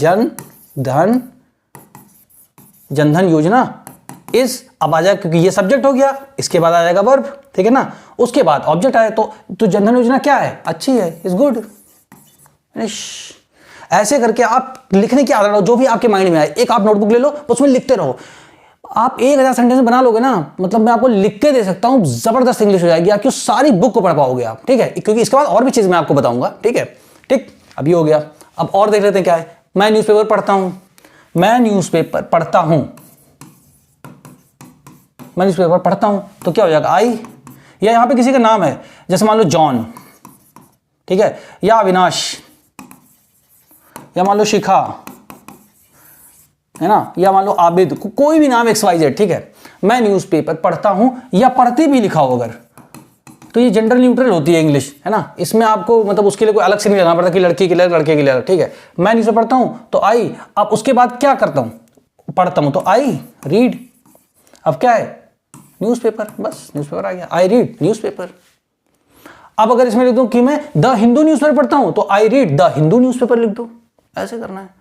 जनधन योजना इस, अब आ जाएगा क्योंकि ये सब्जेक्ट हो गया, इसके बाद आ जाएगा वर्ब, ठीक है ना। उसके बाद ऑब्जेक्ट आए, तो जनधन योजना क्या है, अच्छी है, इज गुड। ऐसे करके आप लिखने की आदत रहो, जो भी आपके माइंड में आए। एक आप नोटबुक ले लो, उसमें लिखते रहो। आप 1000 सेंटेंस बना लोगे ना, मतलब मैं आपको लिख के दे सकता हूं, जबरदस्त इंग्लिश हो जाएगी आपकी, सारी बुक को पढ़ पाओगे आप, ठीक है। क्योंकि इसके बाद और भी चीज मैं आपको बताऊंगा, ठीक है, ठीक। अब ये हो गया, अब और देख लेते हैं क्या है। मैं न्यूज़पेपर पढ़ता हूं, मैं न्यूज़पेपर पढ़ता हूं, तो क्या हो जाएगा, आई, या यहां पे किसी का नाम है, जैसे मान लो जॉन, ठीक है, या अविनाश, या मान लो शिखा, है ना, या मान लो आबिद, कोई भी नाम XYZ, ठीक है। मैं न्यूज़पेपर पढ़ता हूं, या पढ़ते भी लिखा हो अगर, तो ये जेंडर न्यूट्रल होती है इंग्लिश, है ना। इसमें आपको मतलब उसके लिए कोई अलग से नहीं लगाना पड़ता कि लड़की के लिए लड़के के लिए, ठीक है। मैं न्यूज़पेपर पढ़ता हूं तो आई, अब उसके बाद क्या करता हूं, पढ़ता हूं तो आई रीड। अब क्या है, न्यूज़पेपर, बस न्यूज़पेपर आ गया, आई रीड न्यूज़पेपर। अब अगर इसमें लिख दूं कि मैं द हिंदू न्यूज़पेपर पढ़ता हूं, तो I read the Hindu newspaper लिख दो, ऐसे करना है।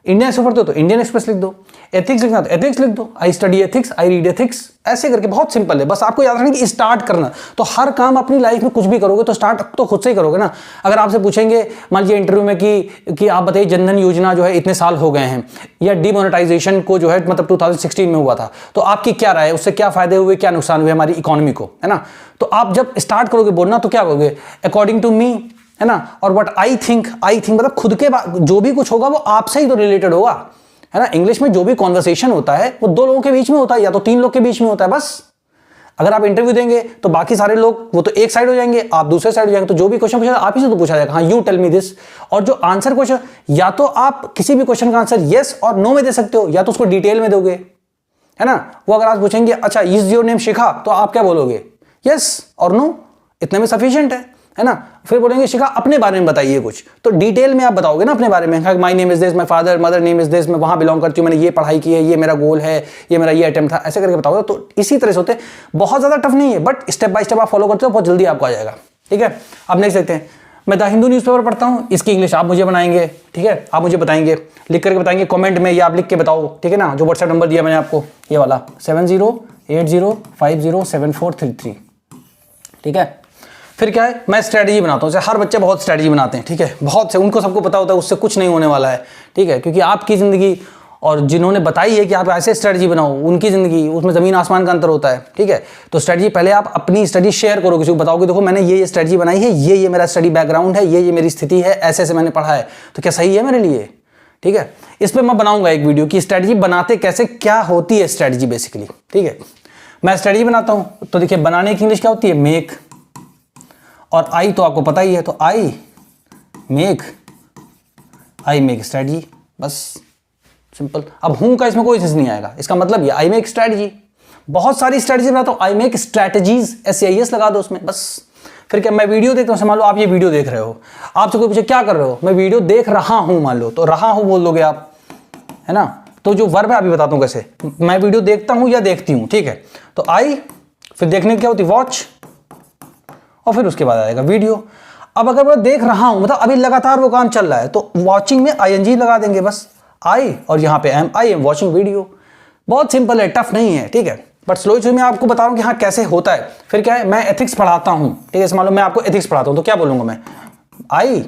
इंडियन एक्सप्रेस पढ़ते हो तो इंडियन एक्सप्रेस लिख दो, एथिक्स लिखना तो एथिक्स लिख दो, I study ethics, I read ethics. ऐसे करके बहुत सिंपल है, बस आपको याद रखना कि स्टार्ट करना। तो हर काम अपनी लाइफ में कुछ भी करोगे तो स्टार्ट तो खुद से ही करोगे ना। अगर आपसे पूछेंगे मान लीजिए इंटरव्यू में कि आप बताइए जनधन योजना जो है इतने साल हो गए हैं, या डिमोनेटाइजेशन को जो है मतलब 2016 में हुआ था, तो आपकी क्या राय है, उससे क्या फायदे हुए, क्या नुकसान हुए हमारी इकोनॉमी को, है ना। तो आप जब स्टार्ट करोगे बोलना तो क्या करोगे, अकॉर्डिंग टू मी, है ना, और व्हाट आई थिंक मतलब खुद के जो भी कुछ होगा वो आपसे ही तो रिलेटेड होगा, है ना। इंग्लिश में जो भी कॉन्वर्सेशन होता है वो 2 लोगों के बीच में होता है या तो 3 लोग के बीच में होता है, बस। अगर आप इंटरव्यू देंगे तो बाकी सारे लोग वो तो एक साइड हो जाएंगे, आप दूसरे साइड हो जाएंगे, तो जो भी क्वेश्चन पूछा आप ही से तो पूछा जाएगा, हाँ यू टेल मी दिस। और जो आंसर क्वेश्चन, या तो आप किसी भी क्वेश्चन का आंसर यस और नो में दे सकते हो, या तो उसको डिटेल में दोगे, है ना। वो अगर आप पूछेंगे अच्छा इज योर नेम शिखा, तो आप क्या बोलोगे, यस और नो, इतने में सफिशिएंट है ना। फिर बोलेंगे शिखा अपने बारे में बताइए कुछ, तो डिटेल में आप बताओगे ना अपने बारे में, my name is this, my father mother name is this, मैं वहां बिलोंग करती हूँ, मैंने ये पढ़ाई की है, ये मेरा गोल है, ये मेरा ये अटेम्प्ट था, ऐसे करके बताओगे। तो इसी तरह से होते हैं, बहुत ज्यादा टफ नहीं है, बट स्टेप बाय स्टेप आप फॉलो करते हो बहुत जल्दी आपको आ जाएगा, ठीक है। अब नेक्स्ट देखते हैं, मैं द हिंदू न्यूज़पेपर पढ़ता हूँ, इसकी इंग्लिश आप मुझे बनाएंगे, ठीक है, आप मुझे बताएंगे, लिख करके बताएंगे कमेंट में, या आप लिख के बताओ, ठीक है ना, जो व्हाट्सएप नंबर दिया मैंने आपको ये वाला 7080507433, ठीक है। फिर क्या है, मैं स्ट्रेटजी बनाता हूँ, जैसे हर बच्चे बहुत स्ट्रेटजी बनाते हैं, ठीक है, बहुत से, उनको सबको पता होता है उससे कुछ नहीं होने वाला है, ठीक है, क्योंकि आपकी ज़िंदगी और जिन्होंने बताई है कि आप ऐसे स्ट्रेटजी बनाओ, उनकी ज़िंदगी, उसमें ज़मीन आसमान का अंतर होता है, ठीक है। तो स्ट्रेटजी पहले आप अपनी स्टडी शेयर करो, किसी को बताओगे देखो मैंने ये स्ट्रेटजी बनाई है, ये मेरा स्टडी बैकग्राउंड है, ये मेरी स्थिति है, ऐसे ऐसे मैंने पढ़ा है, तो क्या सही है मेरे लिए, ठीक है। इस पर मैं बनाऊंगा एक वीडियो कि स्ट्रेटजी बनाते कैसे, क्या होती है स्ट्रेटजी बेसिकली, ठीक है। मैं स्ट्रेटजी बनाता हूँ तो देखिए बनाने की इंग्लिश क्या होती है, मेक, और आई तो आपको पता ही है, तो आई मेक स्ट्रेटजी, बस सिंपल। अब हूं का इसमें कोई चीज नहीं आएगा, इसका मतलब ये आई मेक स्ट्रेटजी, बहुत सारी स्ट्रेटजी बनाता हूं, आई मेक स्ट्रेटजीज, SAIS लगा दो उसमें बस। फिर क्या, मैं वीडियो देखता हूं, मान लो आप ये वीडियो देख रहे हो, आपसे कोई पूछे क्या कर रहे हो, मैं वीडियो देख रहा हूं मान लो, तो रहा हूं बोल दोगे आप, है ना। तो जो वर्ब है अभी बताता हूं कैसे, मैं वीडियो देखता हूं या देखती हूं, ठीक है, तो आई, फिर देखने की क्या होती, वॉच, और फिर उसके बाद आएगा वीडियो। अब अगर मैं देख रहा हूं, मतलब अभी लगातार वो काम चल रहा है, तो वॉचिंग में ING लगा देंगे बस, आई, और यहां पे आई एम वॉचिंग वीडियो। बहुत सिंपल है, टफ नहीं है, ठीक है, बट स्लो मैं आपको बता रहा हूं कि हाँ कैसे होता है। फिर क्या है, मैं एथिक्स पढ़ाता हूं, ठीक है, मान लो मैं आपको एथिक्स पढ़ाता हूं, तो क्या बोलूंगा मैं, आई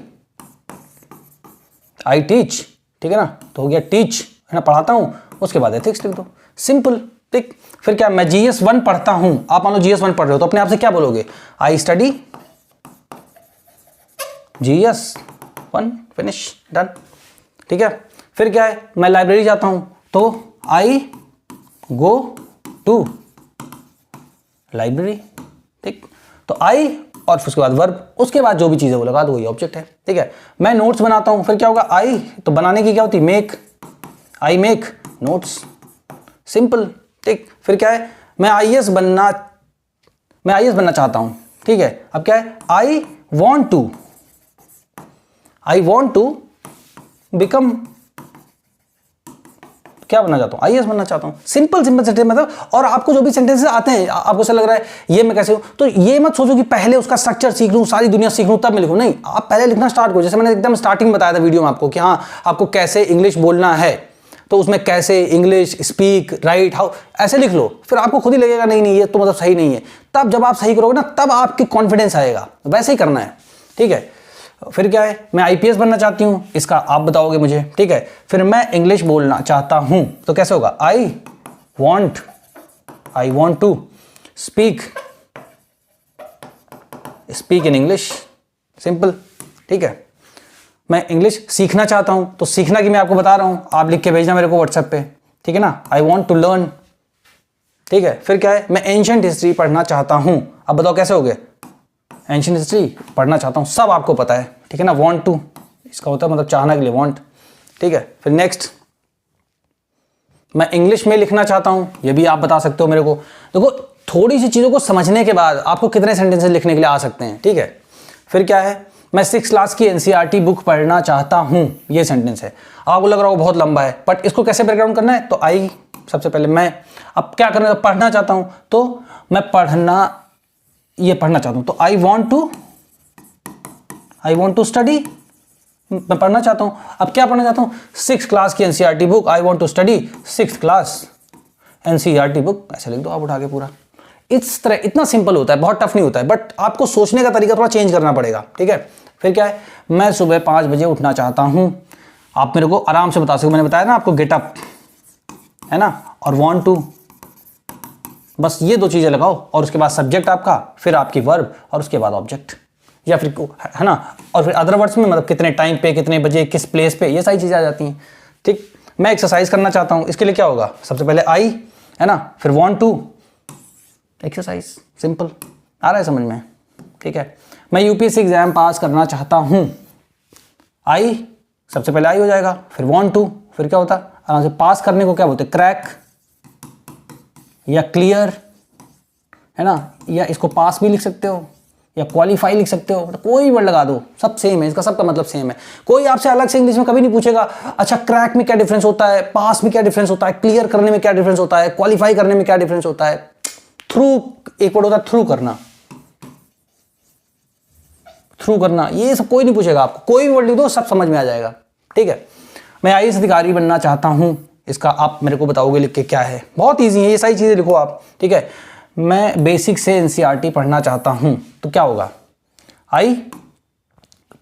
टीच, ठीक है ना, तो हो गया टीच, है ना, पढ़ाता हूं, उसके बाद एथिक्स लिख दो, सिंपल, ठीक। फिर क्या, मैं GS 1 पढ़ता हूं, आप मान लो GS 1 पढ़ रहे हो, तो अपने आप से क्या बोलोगे, I study GS 1, finish, done, ठीक है। फिर क्या है, मैं लाइब्रेरी जाता हूं, तो आई गो टू लाइब्रेरी, ठीक, तो आई और फिर उसके बाद वर्ब, उसके बाद जो भी चीज़ है वो लगा दो, ये ऑब्जेक्ट है, ठीक है। मैं नोट्स बनाता हूं, फिर क्या होगा, आई, तो बनाने की क्या होती है, make, I make notes, simple, ठीक। फिर क्या है, मैं IAS बनना चाहता हूं, ठीक है। अब क्या है, आई वॉन्ट टू बिकम, क्या बनना चाहता हूं, IAS बनना चाहता हूं, सिंपल सेंटेंस मतलब। और आपको जो भी सेंटेंसेस आते हैं, आपको ऐसा लग रहा है ये मैं कैसे हूं, तो ये मत सोचो कि पहले उसका स्ट्रक्चर सीख लूं, सारी दुनिया सीख लूं तब मैं लिखूं, नहीं, आप पहले लिखना स्टार्ट करो। जैसे मैंने एकदम स्टार्टिंग बताया था वीडियो में आपको कि हाँ आपको कैसे इंग्लिश बोलना है, तो उसमें कैसे इंग्लिश स्पीक, राइट, हाउ, ऐसे लिख लो, फिर आपको खुद ही लगेगा नहीं नहीं ये तो मतलब सही नहीं है। तब जब आप सही करोगे ना, तब आपकी कॉन्फिडेंस आएगा, वैसे ही करना है, ठीक है। फिर क्या है, मैं IPS बनना चाहती हूं, इसका आप बताओगे मुझे, ठीक है। फिर मैं इंग्लिश बोलना चाहता हूं, तो कैसे होगा, I want to speak in English, simple, ठीक है। मैं इंग्लिश सीखना चाहता हूं, तो सीखना की मैं आपको बता रहा हूं, आप लिख के भेजना मेरे को व्हाट्सएप पे, ठीक है ना, आई वॉन्ट टू लर्न, ठीक है। फिर क्या है, मैं एंशिएंट हिस्ट्री पढ़ना चाहता हूं, अब बताओ कैसे हो गए, एंशिएंट हिस्ट्री पढ़ना चाहता हूं, सब आपको पता है, ठीक है ना। वांट टू इसका होता है मतलब चाहना के लिए, वांट, ठीक है। फिर नेक्स्ट, मैं इंग्लिश में लिखना चाहता हूं, ये भी आप बता सकते हो मेरे को। देखो थोड़ी सी चीज़ों को समझने के बाद आपको कितने सेंटेंसेस लिखने के लिए आ सकते हैं, ठीक है। फिर क्या है, मैं 6th क्लास की NCERT बुक पढ़ना चाहता हूं, ये सेंटेंस है। आपको लग रहा होगा बहुत लंबा है, बट इसको कैसे ब्रेकडाउन करना है, तो आई सबसे पहले मैं, अब क्या करना है, पढ़ना चाहता हूं, तो मैं ये पढ़ना चाहता हूं, तो आई वॉन्ट टू स्टडी, मैं पढ़ना चाहता हूं। अब क्या पढ़ना चाहता हूं, 6th क्लास की NCERT book, I want to study 6th class NCERT book, ऐसे लिख दो आप उठा के पूरा। इस तरह, इतना सिंपल होता है, बहुत टफ नहीं होता है, बट आपको सोचने का तरीका थोड़ा चेंज करना पड़ेगा, ठीक है। फिर क्या है, मैं सुबह 5 बजे उठना चाहता हूं, आप मेरे को आराम से बता सकते हो, मैंने बताया ना आपको, गेट अप, है ना, और वॉन्ट टू, बस ये 2 चीज़ें लगाओ, और उसके बाद सब्जेक्ट आपका, फिर आपकी वर्ब, और उसके बाद ऑब्जेक्ट, या फिर, है ना, और फिर अदर वर्ड्स में मतलब कितने टाइम पे, कितने बजे, किस प्लेस पे, ये सारी चीज़ें आ जाती हैं, ठीक। मैं एक्सरसाइज करना चाहता हूँ, इसके लिए क्या होगा, सबसे पहले आई, है ना, फिर वॉन्ट टू एक्सरसाइज, सिंपल, आ रहा है समझ में, ठीक है। मैं UPSC एग्जाम पास करना चाहता हूँ, आई, सबसे पहले आई हो जाएगा, फिर वॉन्ट टू, फिर क्या होता है, आराम से पास करने को क्या बोलते हैं, क्रैक या क्लियर, है ना, या इसको पास भी लिख सकते हो, या क्वालिफाई लिख सकते हो, तो कोई वर्ड लगा दो, सब सेम है, इसका सबका मतलब सेम है। कोई आपसे अलग से इंग्लिश में कभी नहीं पूछेगा, अच्छा क्रैक में क्या डिफरेंस होता है, पास में क्या डिफरेंस होता है, क्लियर करने में क्या डिफरेंस होता है, क्वालिफाई करने में क्या डिफरेंस होता है। थ्रू, एक वर्ड होता है थ्रू करना, थ्रू करना, ये सब कोई नहीं पूछेगा आपको, कोई भी वर्ड लिख दो सब समझ में आ जाएगा। ठीक है, मैं आईएएस अधिकारी बनना चाहता हूँ, इसका आप मेरे को बताओगे लिख के क्या है, बहुत ईजी है, ये सारी चीज़ें लिखो आप। ठीक है, मैं बेसिक से एनसीईआरटी पढ़ना चाहता हूँ, तो क्या होगा, आई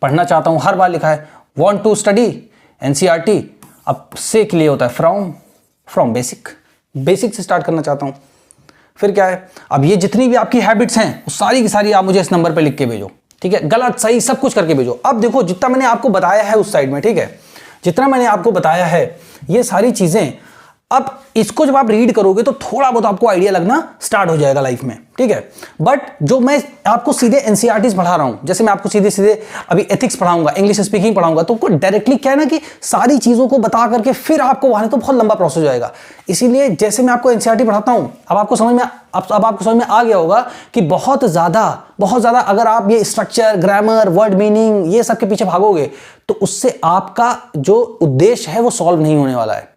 पढ़ना चाहता हूँ, हर बार लिखा है वांट टू स्टडी एनसीईआरटी, अब से के लिए होता है फ्रॉम बेसिक से स्टार्ट करना चाहता हूँ। फिर क्या है, अब ये जितनी भी आपकी हैबिट्स हैं वो सारी की सारी आप मुझे इस नंबर पे लिख के भेजो। ठीक है, गलत सही सब कुछ करके भेजो। अब देखो जितना मैंने आपको बताया है उस साइड में, ठीक है, जितना मैंने आपको बताया है ये सारी चीजें, अब इसको जब आप रीड करोगे तो थोड़ा बहुत आपको आइडिया लगना स्टार्ट हो जाएगा लाइफ में। ठीक है, बट जो मैं आपको सीधे एनसीईआरटीज पढ़ा रहा हूं, जैसे मैं आपको सीधे सीधे अभी एथिक्स पढ़ाऊंगा, इंग्लिश स्पीकिंग पढ़ाऊंगा, तो डायरेक्टली क्या है ना कि सारी चीजों को बता करके फिर आपको वहां तो बहुत लंबा प्रोसेस हो जाएगा। इसीलिए जैसे मैं आपको एनसीईआरटी पढ़ाता हूं, अब आपको समझ में आ गया होगा कि बहुत ज्यादा अगर आप ये स्ट्रक्चर, ग्रामर, वर्ड मीनिंग ये सब के पीछे भागोगे तो उससे आपका जो उद्देश्य है वो सॉल्व नहीं होने वाला है।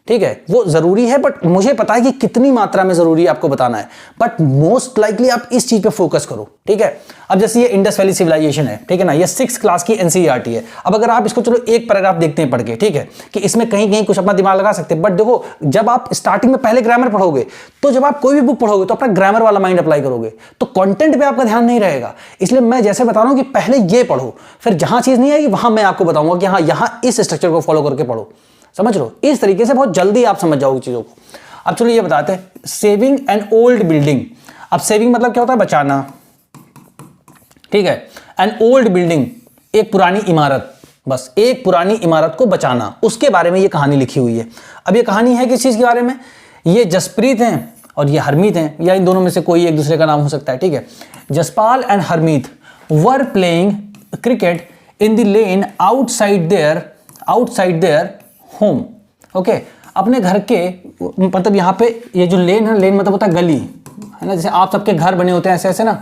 ठीक है, वो जरूरी है, बट मुझे पता है कि कितनी मात्रा में जरूरी है आपको बताना है, बट मोस्ट लाइकली आप इस चीज पे फोकस करो। ठीक है, अब जैसे ये इंडस वैली सिविलाइजेशन है, ठीक है ना, ये 6th क्लास की एनसीईआरटी है। अब अगर आप इसको चलो एक पैराग्राफ देखते हैं पढ़ के, ठीक है, कि इसमें कहीं कहीं कुछ अपना दिमाग लगा सकते हैं, बट देखो जब आप स्टार्टिंग में पहले ग्रामर पढ़ोगे, तो जब आप कोई भी बुक पढ़ोगे तो अपना ग्रामर वाला माइंड अप्लाई करोगे, तो कंटेंट पे आपका ध्यान नहीं रहेगा। इसलिए मैं जैसे बता रहा हूं कि पहले ये पढ़ो, फिर जहां चीज नहीं आएगी वहां मैं आपको बताऊंगा कि हाँ यहां इस स्ट्रक्चर को फॉलो करके पढ़ो। समझ लो, इस तरीके से बहुत जल्दी आप समझ जाओगे चीजों को। अब चलो ये बताते हैं, सेविंग एन ओल्ड बिल्डिंग। अब सेविंग मतलब क्या होता है, बचाना। ठीक है, एन ओल्ड बिल्डिंग, एक पुरानी इमारत, बस एक पुरानी इमारत को बचाना, उसके बारे में ये कहानी लिखी हुई है। अब ये कहानी है किस चीज के बारे में, ये जसप्रीत हैं और ये हरमीत हैं, या इन दोनों में से कोई एक दूसरे का नाम हो सकता है। ठीक है, Jaspal and Harmeet were playing cricket in the lane outside their home. Okay, अपने घर के मतलब यहाँ पे ये जो लेन है, लेन मतलब होता है गली, है ना, जैसे आप सबके घर बने होते हैं ऐसे ऐसे ना,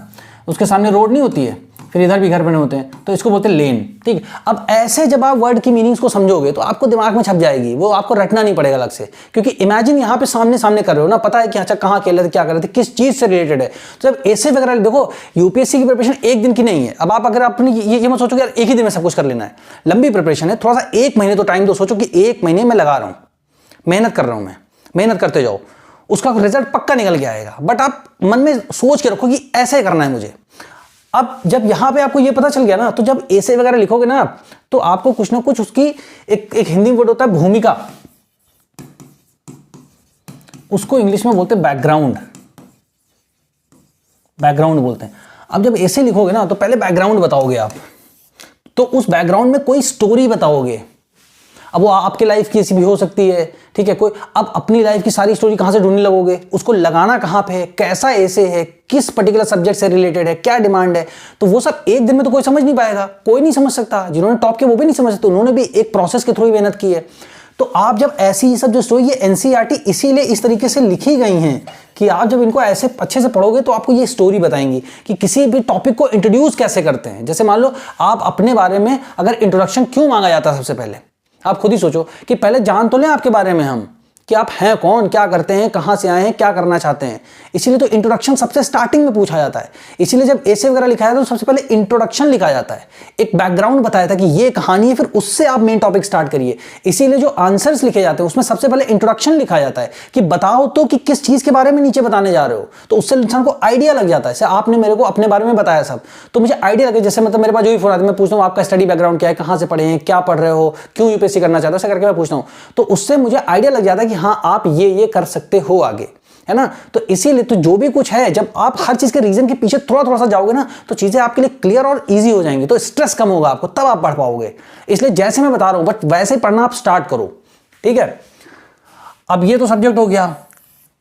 उसके सामने रोड नहीं होती है, फिर इधर भी घर बने होते हैं, तो इसको बोलते हैं लेन। ठीक है, अब ऐसे जब आप वर्ड की मीनिंग्स को समझोगे तो आपको दिमाग में छप जाएगी, वो आपको रटना नहीं पड़ेगा अलग से, क्योंकि इमेजिन यहाँ पे सामने सामने कर रहे हो ना, पता है कि अच्छा कहाँ खेल रहे थे, क्या कर रहे थे, किस चीज से रिलेटेड है। तो जब ऐसे वगैरह देखो, यूपीएससी की प्रिपरेशन एक दिन की नहीं है। अब आप अगर अपनी ये मत सोचो कि यार एक ही दिन में सब कुछ कर लेना है, लंबी प्रिपरेशन है, थोड़ा सा 1 महीने तो टाइम दो, सोचो कि 1 महीने में लगा रहा हूँ, मेहनत कर रहा हूं, मैं मेहनत करते जाओ, उसका रिजल्ट पक्का निकल के आएगा। बट आप मन में सोच के रखो कि ऐसे करना है मुझे। अब जब यहां पे आपको ये पता चल गया ना, तो जब ऐसे वगैरह लिखोगे ना, तो आपको कुछ ना कुछ उसकी एक हिंदी वर्ड होता है भूमिका, उसको इंग्लिश में बोलते हैं बैकग्राउंड बोलते हैं। अब जब ऐसे लिखोगे ना, तो पहले बैकग्राउंड बताओगे आप, तो उस बैकग्राउंड में कोई स्टोरी बताओगे। अब वो आपके लाइफ की ऐसी भी हो सकती है, ठीक है, कोई, अब अपनी लाइफ की सारी स्टोरी कहां से ढूंढने लगोगे, उसको लगाना कहां पे है, कैसा ऐसे है, किस पर्टिकुलर सब्जेक्ट से रिलेटेड है, क्या डिमांड है, तो वो सब एक दिन में तो कोई समझ नहीं पाएगा, कोई नहीं समझ सकता। जिन्होंने टॉप किया वो भी नहीं समझ सकते, उन्होंने भी एक प्रोसेस के थ्रू ही मेहनत की है। तो आप जब ऐसी सब जो स्टोरी, ये एनसीईआरटी इसीलिए इस तरीके से लिखी गई हैं कि आप जब इनको ऐसे अच्छे से पढ़ोगे तो आपको ये स्टोरी बताएंगी कि किसी भी टॉपिक को इंट्रोड्यूस कैसे करते हैं। जैसे मान लो आप अपने बारे में अगर इंट्रोडक्शन क्यों मांगा जाता है, सबसे पहले आप खुद ही सोचो कि पहले जान तो लें आपके बारे में हम, कि आप हैं कौन, क्या करते हैं, कहां से आए हैं, क्या करना चाहते हैं। इसीलिए तो इंट्रोडक्शन सबसे स्टार्टिंग में पूछा जाता है। इसीलिए जब ऐसे वगैरह लिखा जाता है तो सबसे पहले इंट्रोडक्शन लिखा जाता है, एक बैकग्राउंड बताया था कि ये कहानी है, फिर उससे आप मेन टॉपिक स्टार्ट करिए। इसीलिए जो आंसर्स लिखे जाते हैं उसमें सबसे पहले इंट्रोडक्शन लिखा जाता है कि बताओ तो कि किस चीज के बारे में नीचे बताने जा रहे हो, तो उससे इंसान को आइडिया लग जाता है। जैसे आपने मेरे को अपने बारे में बताया सब, तो मुझे आइडिया लगे, जैसे मतलब मेरे पास जो भी फोन आता है मैं पूछता हूँ आपका स्टडी बैकग्राउंड क्या है, कहाँ से पढ़े हैं, क्या पढ़ रहे हो, क्यों यूपीएससी करना चाहते हो, ऐसा करके मैं पूछता हूँ, तो उससे मुझे आइडिया लग जाता है कि हाँ आप ये कर सकते हो आगे, है ना। तो इसीलिए तो जो भी कुछ है, जब आप हर चीज के रीजन के पीछे थोड़ा थोड़ा सा जाओगे ना, तो चीजें आपके लिए क्लियर और इजी हो जाएंगी, तो स्ट्रेस कम होगा आपको, तब आप पढ़ पाओगे। इसलिए जैसे मैं बता रहा हूं बट वैसे ही पढ़ना आप स्टार्ट करो, ठीक है। अब ये तो सब्जेक्ट हो गया,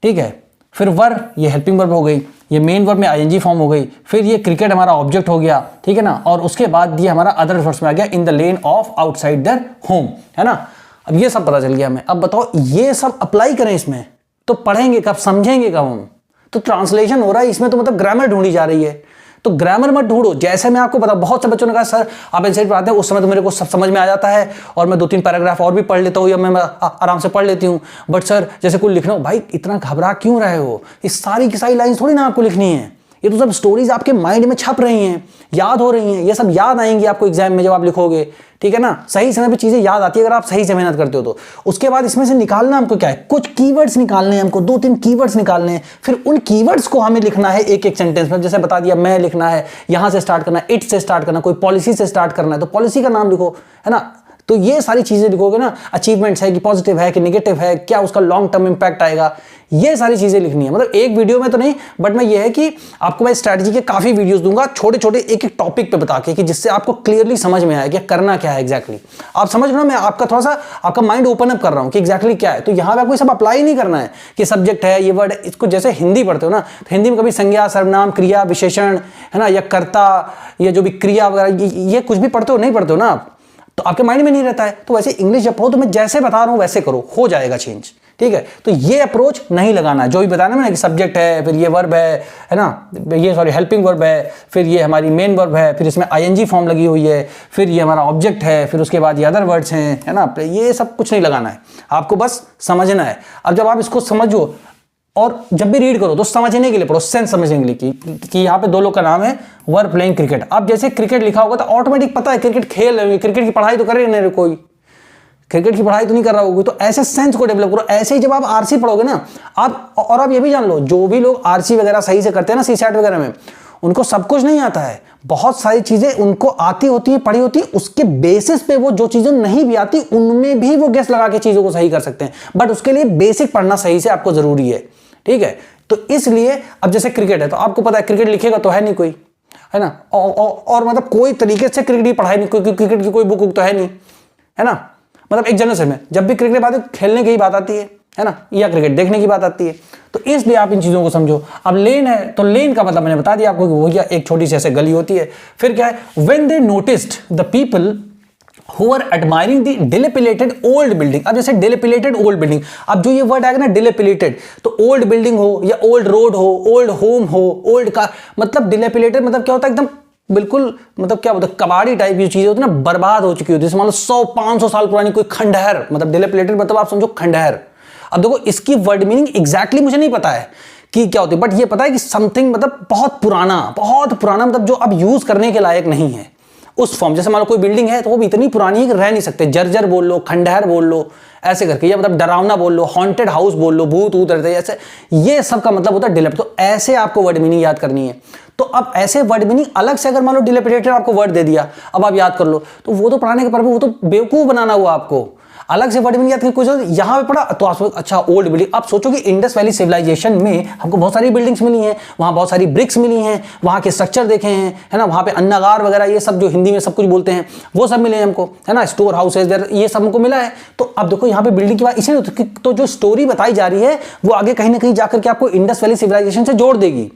ठीक है। फिर वर, ये हेल्पिंग वर्ब हो गई, ये मेन वर्ब में आईएनजी फॉर्म हो गई, फिर ये क्रिकेट हमारा ऑब्जेक्ट हो गया, ठीक है ना। और उसके बाद ये हमारा अदर वर्ब्स में आ गया, इन the lane of outside their home, है ना। अब ये सब पता चल गया हमें। अब बताओ ये सब अप्लाई करें इसमें, तो पढ़ेंगे कब, समझेंगे कब हम। तो ट्रांसलेशन हो रहा है इसमें, तो मतलब ग्रामर ढूंढी जा रही है। तो ग्रामर मत ढूंढो, जैसे मैं आपको बता, बहुत से बच्चों ने कहा सर आप एनसीईआरटी पढ़ाते हैं, उस समय तो मेरे को सब समझ में आ जाता है और मैं 2-3 पैराग्राफ और भी पढ़ लेता हूँ, या मैं आराम से पढ़ लेती हूँ, बट सर जैसे कुछ लिखना हो, भाई इतना घबरा क्यों रहे हो, इस सारी की सारी लाइन थोड़ी ना आपको लिखनी है। ये तो सब स्टोरीज आपके माइंड में छप रही हैं, याद हो रही हैं, ये सब याद आएंगी आपको एग्जाम में जब आप लिखोगे, ठीक है ना। सही समय पे चीजें याद आती है अगर आप सही से मेहनत करते हो तो। उसके बाद इसमें से निकालना हमको क्या है, कुछ कीवर्ड्स निकालने हैं हमको, 2-3 कीवर्ड्स निकालने हैं, फिर उन कीवर्ड्स को हमें लिखना है एक एक सेंटेंस में। जैसे बता दिया, मैं लिखना है, यहां से स्टार्ट करना है, इट से स्टार्ट करना, कोई पॉलिसी से स्टार्ट करना है तो पॉलिसी का नाम लिखो, है ना। तो ये सारी चीजें लिखोगे ना, अचीवमेंट्स है कि पॉजिटिव है कि नेगेटिव है, क्या उसका लॉन्ग टर्म इंपैक्ट आएगा, ये सारी चीजें लिखनी है। मतलब एक वीडियो में तो नहीं, बट मैं ये है कि आपको मैं स्ट्रैटेजी के काफी वीडियोस दूंगा छोटे छोटे एक एक टॉपिक पे बता के, कि जिससे आपको क्लियरली समझ में आए कि करना क्या है एग्जैक्टली। आप समझ रहे हो, मैं आपका थोड़ा सा आपका माइंड ओपन अप कर रहा हूं कि एग्जैक्टली क्या है। तो यहां पे आपको सब अप्लाई नहीं करना है कि सब्जेक्ट है, ये वर्ड, इसको जैसे हिंदी पढ़ते हो ना, तो हिंदी में कभी संज्ञा, सर्वनाम, क्रिया, विशेषण, है ना, या कर्ता, या जो भी क्रिया वगैरह, ये कुछ भी पढ़ते हो नहीं पढ़ते हो ना आप, तो आपके माइंड में नहीं रहता है। तो वैसे इंग्लिश जब पढ़ो तो मैं जैसे बता रहा हूं वैसे करो, हो जाएगा चेंज, ठीक है। तो ये अप्रोच नहीं लगाना है, जो भी बताना मैंने कि सब्जेक्ट है, फिर ये वर्ब है ना, ये सॉरी हेल्पिंग वर्ब है, फिर ये हमारी मेन वर्ब है, फिर इसमें आईएनजी फॉर्म लगी हुई है, फिर ये हमारा ऑब्जेक्ट है, फिर उसके बाद ये अदर वर्ड्स हैं, है ना। ये सब कुछ नहीं लगाना है, आपको बस समझना है। अब जब आप इसको समझो और जब भी रीड करो तो समझने के लिए पढ़ो, सेंस समझने के लिए कि यहाँ पे 2 लोग का नाम है, वर प्लेइंग क्रिकेट। अब जैसे क्रिकेट लिखा होगा तो ऑटोमेटिक पता है क्रिकेट खेल रहे हैं, क्रिकेट की पढ़ाई तो कर रहे नहीं, कोई क्रिकेट की पढ़ाई तो नहीं कर रहा होगी। तो ऐसे सेंस को डेवलप करो। ऐसे ही जब आप आरसी पढ़ोगे ना आप, और आप ये भी जान लो, जो भी लोग आरसी वगैरह सही से करते हैं ना, सीसैट वगैरह में, उनको सब कुछ नहीं आता है, बहुत सारी चीजें उनको आती होती है, पढ़ी होती है, उसके बेसिस पे वो जो चीजें नहीं भी आती उनमें भी वो गेस लगा के चीजों को सही कर सकते हैं। बट उसके लिए बेसिक पढ़ना सही से आपको जरूरी है, ठीक है। तो इसलिए अब जैसे क्रिकेट है तो आपको पता है क्रिकेट लिखेगा तो है नहीं कोई, है ना, और मतलब कोई तरीके से क्रिकेट की पढ़ाई नहीं, क्रिकेट की कोई बुक तो है नहीं, है ना। मतलब एक जनरल से में जब भी क्रिकेट की बात है, खेलने की बात आती है ना, या क्रिकेट देखने की बात आती है। तो इसलिए आप इन चीजों को समझो। अब लेन है तो लेन का मतलब मैंने बता दिया आपको कि वो एक छोटी सी ऐसे गली होती है। फिर क्या है, when they noticed the people who are admiring the dilapidated old building। अब जैसे dilapidated old building, अब जो ये वर्ड आएगा ना dilapidated, तो old building हो या old road हो, old home हो, old car, मतलब dilapidated मतलब क्या होता है, एकदम बिल्कुल, मतलब क्या होता है, कबाड़ी टाइप की चीजें होती है ना, बर्बाद हो चुकी होती है। जैसे मान लो 100-500 साल पुरानी कोई खंडहर, मतलब dilapidated मतलब आप समझो खंडहर। अब देखो इसकी वर्ड मीनिंग एग्जैक्टली मुझे नहीं पता है कि क्या होती है, बट ये पता है कि समथिंग मतलब बहुत पुराना मतलब जो अब यूज करने के लायक नहीं है उस फॉर्म। जैसे मान लो कोई बिल्डिंग है तो वो भी इतनी पुरानी है कि रह नहीं सकते, जर्जर बोल लो, खंडहर बोल लो, ऐसे करके, या मतलब डरावना बोल लो, हॉन्टेड हाउस बोल लो, भूत ऊत रहते हैं, ऐसे, ये सब का मतलब होता है डिलेप। तो ऐसे आपको वर्ड मीनिंग याद करनी है। तो अब ऐसे वर्ड मीनिंग अलग से अगर मान लो डिलेपिडेटेड आपको वर्ड दे दिया, अब आप याद कर लो, तो वो तो पढ़ाने के पर वो तो बेवकूफ बनाना हुआ आपको। अलग से वर्ड मीनिंग याद करके कुछ यहां पे पढ़ा तो आप अच्छा ओल्ड बिल्डिंग। आप सोचो कि इंडस वैली सिविलाइजेशन में हमको बहुत सारी बिल्डिंग्स मिली हैं, वहां बहुत सारी ब्रिक्स मिली हैं, वहां के स्ट्रक्चर देखे हैं, है ना, वहां पे अन्नागार वगैरह ये सब जो हिंदी में सब कुछ बोलते हैं वो सब मिले हैं हमको, है ना, स्टोर हाउसेज ये सब हमको मिला है। तो अब देखो यहाँ पे बिल्डिंग की बात इसलिए, तो जो स्टोरी बताई जा रही है वो आगे कहीं ना कहीं जाकर के आपको इंडस वैली सिविलाइजेशन से जोड़ देगी,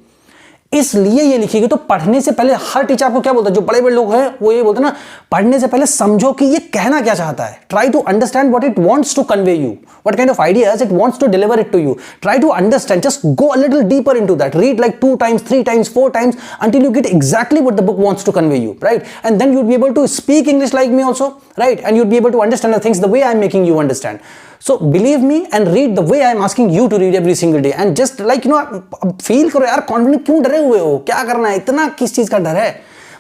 इसलिए ये लिखी गई। तो पढ़ने से पहले हर टीचर आपको क्या बोलता है, जो बड़े बड़े लोग हैं वो ये बोलते हैं ना, पढ़ने से पहले समझो कि ये कहना क्या चाहता है। Try to understand what it wants to convey you, what kind of ideas it wants to deliver it to you. Try to understand, just go a little deeper into that, read like 2 times 3 times 4 times until you get exactly what the book wants to convey you, right? And then you'll be able to speak English like me also, right? And you'll be able to understand the things the way I'm making you understand. So believe me and read the way I'm asking you to read every single day, and just like you know feel करो यार, कॉन्फिडेंट क्यों डरे हुए हो, क्या करना है, इतना किस चीज का डर है।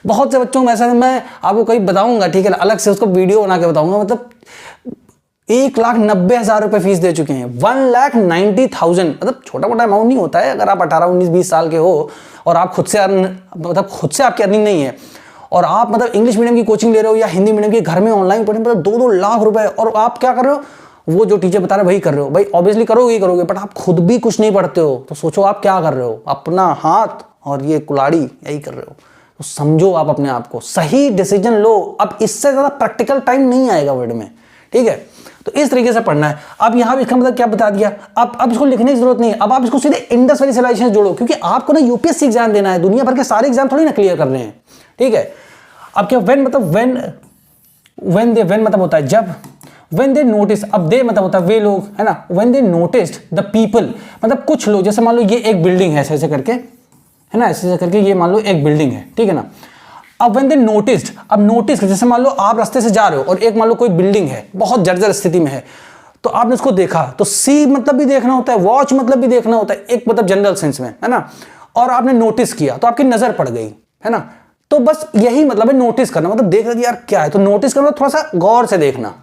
बहुत से बच्चों में ऐसा, मैं आपको कहीं बताऊंगा, ठीक है, अलग से उसको वीडियो बना के बताऊंगा, मतलब 1,90,000 रुपए फीस दे चुके हैं, 1,90,000, मतलब छोटा मोटा अमाउंट नहीं होता है। अगर आप 18, 19, 20 साल के हो और आप खुद से मतलब खुद से आपकी अर्निंग नहीं है और आप मतलब इंग्लिश मीडियम की कोचिंग ले रहे हो या हिंदी मीडियम की घर में ऑनलाइन पढ़े, मतलब 2-2 लाख रुपए, और आप क्या कर रहे हो, वो जो टीचर बता रहे वही कर रहे हो। भाई ऑब्वियसली करोगे ही करोगे, बट आप खुद भी कुछ नहीं पढ़ते हो, तो सोचो आप क्या कर रहे हो, अपना हाथ और ये कुल्हाड़ी यही कर रहे हो। तो समझो आप अपने आप को, सही डिसीजन लो। अब इससे ज्यादा प्रैक्टिकल टाइम नहीं आएगा वर्ड में, ठीक है। तो इस तरीके से पढ़ना है। अब यहां भी इसका मतलब क्या बता दिया, अब इसको लिखने की जरूरत नहीं है, अब आप इसको सीधे इंडस वैली सिविलाइजेशन से जोड़ो, क्योंकि आपको ना यूपीएससी एग्जाम देना है, दुनिया भर के सारे एग्जाम थोड़ी ना क्लियर कर रहे हैं, ठीक है। अब क्या व्हेन मतलब व्हेन मतलब होता है जब, when they notice, अब दे मतलब होता है वे लोग, है ना, when they noticed the people मतलब कुछ लोग, जैसे मान लो ये एक बिल्डिंग है ऐसे करके, है ना, ऐसे करके ये मान लो एक बिल्डिंग है, ठीक है ना। अब when they noticed, अब नोटिस, जैसे मान लो आप रास्ते से जा रहे हो और एक मान लो कोई बिल्डिंग है बहुत जर्जर स्थिति में है, तो आपने उसको देखा, तो सी मतलब भी देखना होता है, वॉच मतलब भी देखना होता है, एक मतलब जनरल सेंस में, है ना। और आपने नोटिस किया तो आपकी नजर पड़ गई, है ना। तो बस यही मतलब है नोटिस करना, मतलब देख रहे कि यार क्या है, तो नोटिस करना, थोड़ा सा गौर से देखना।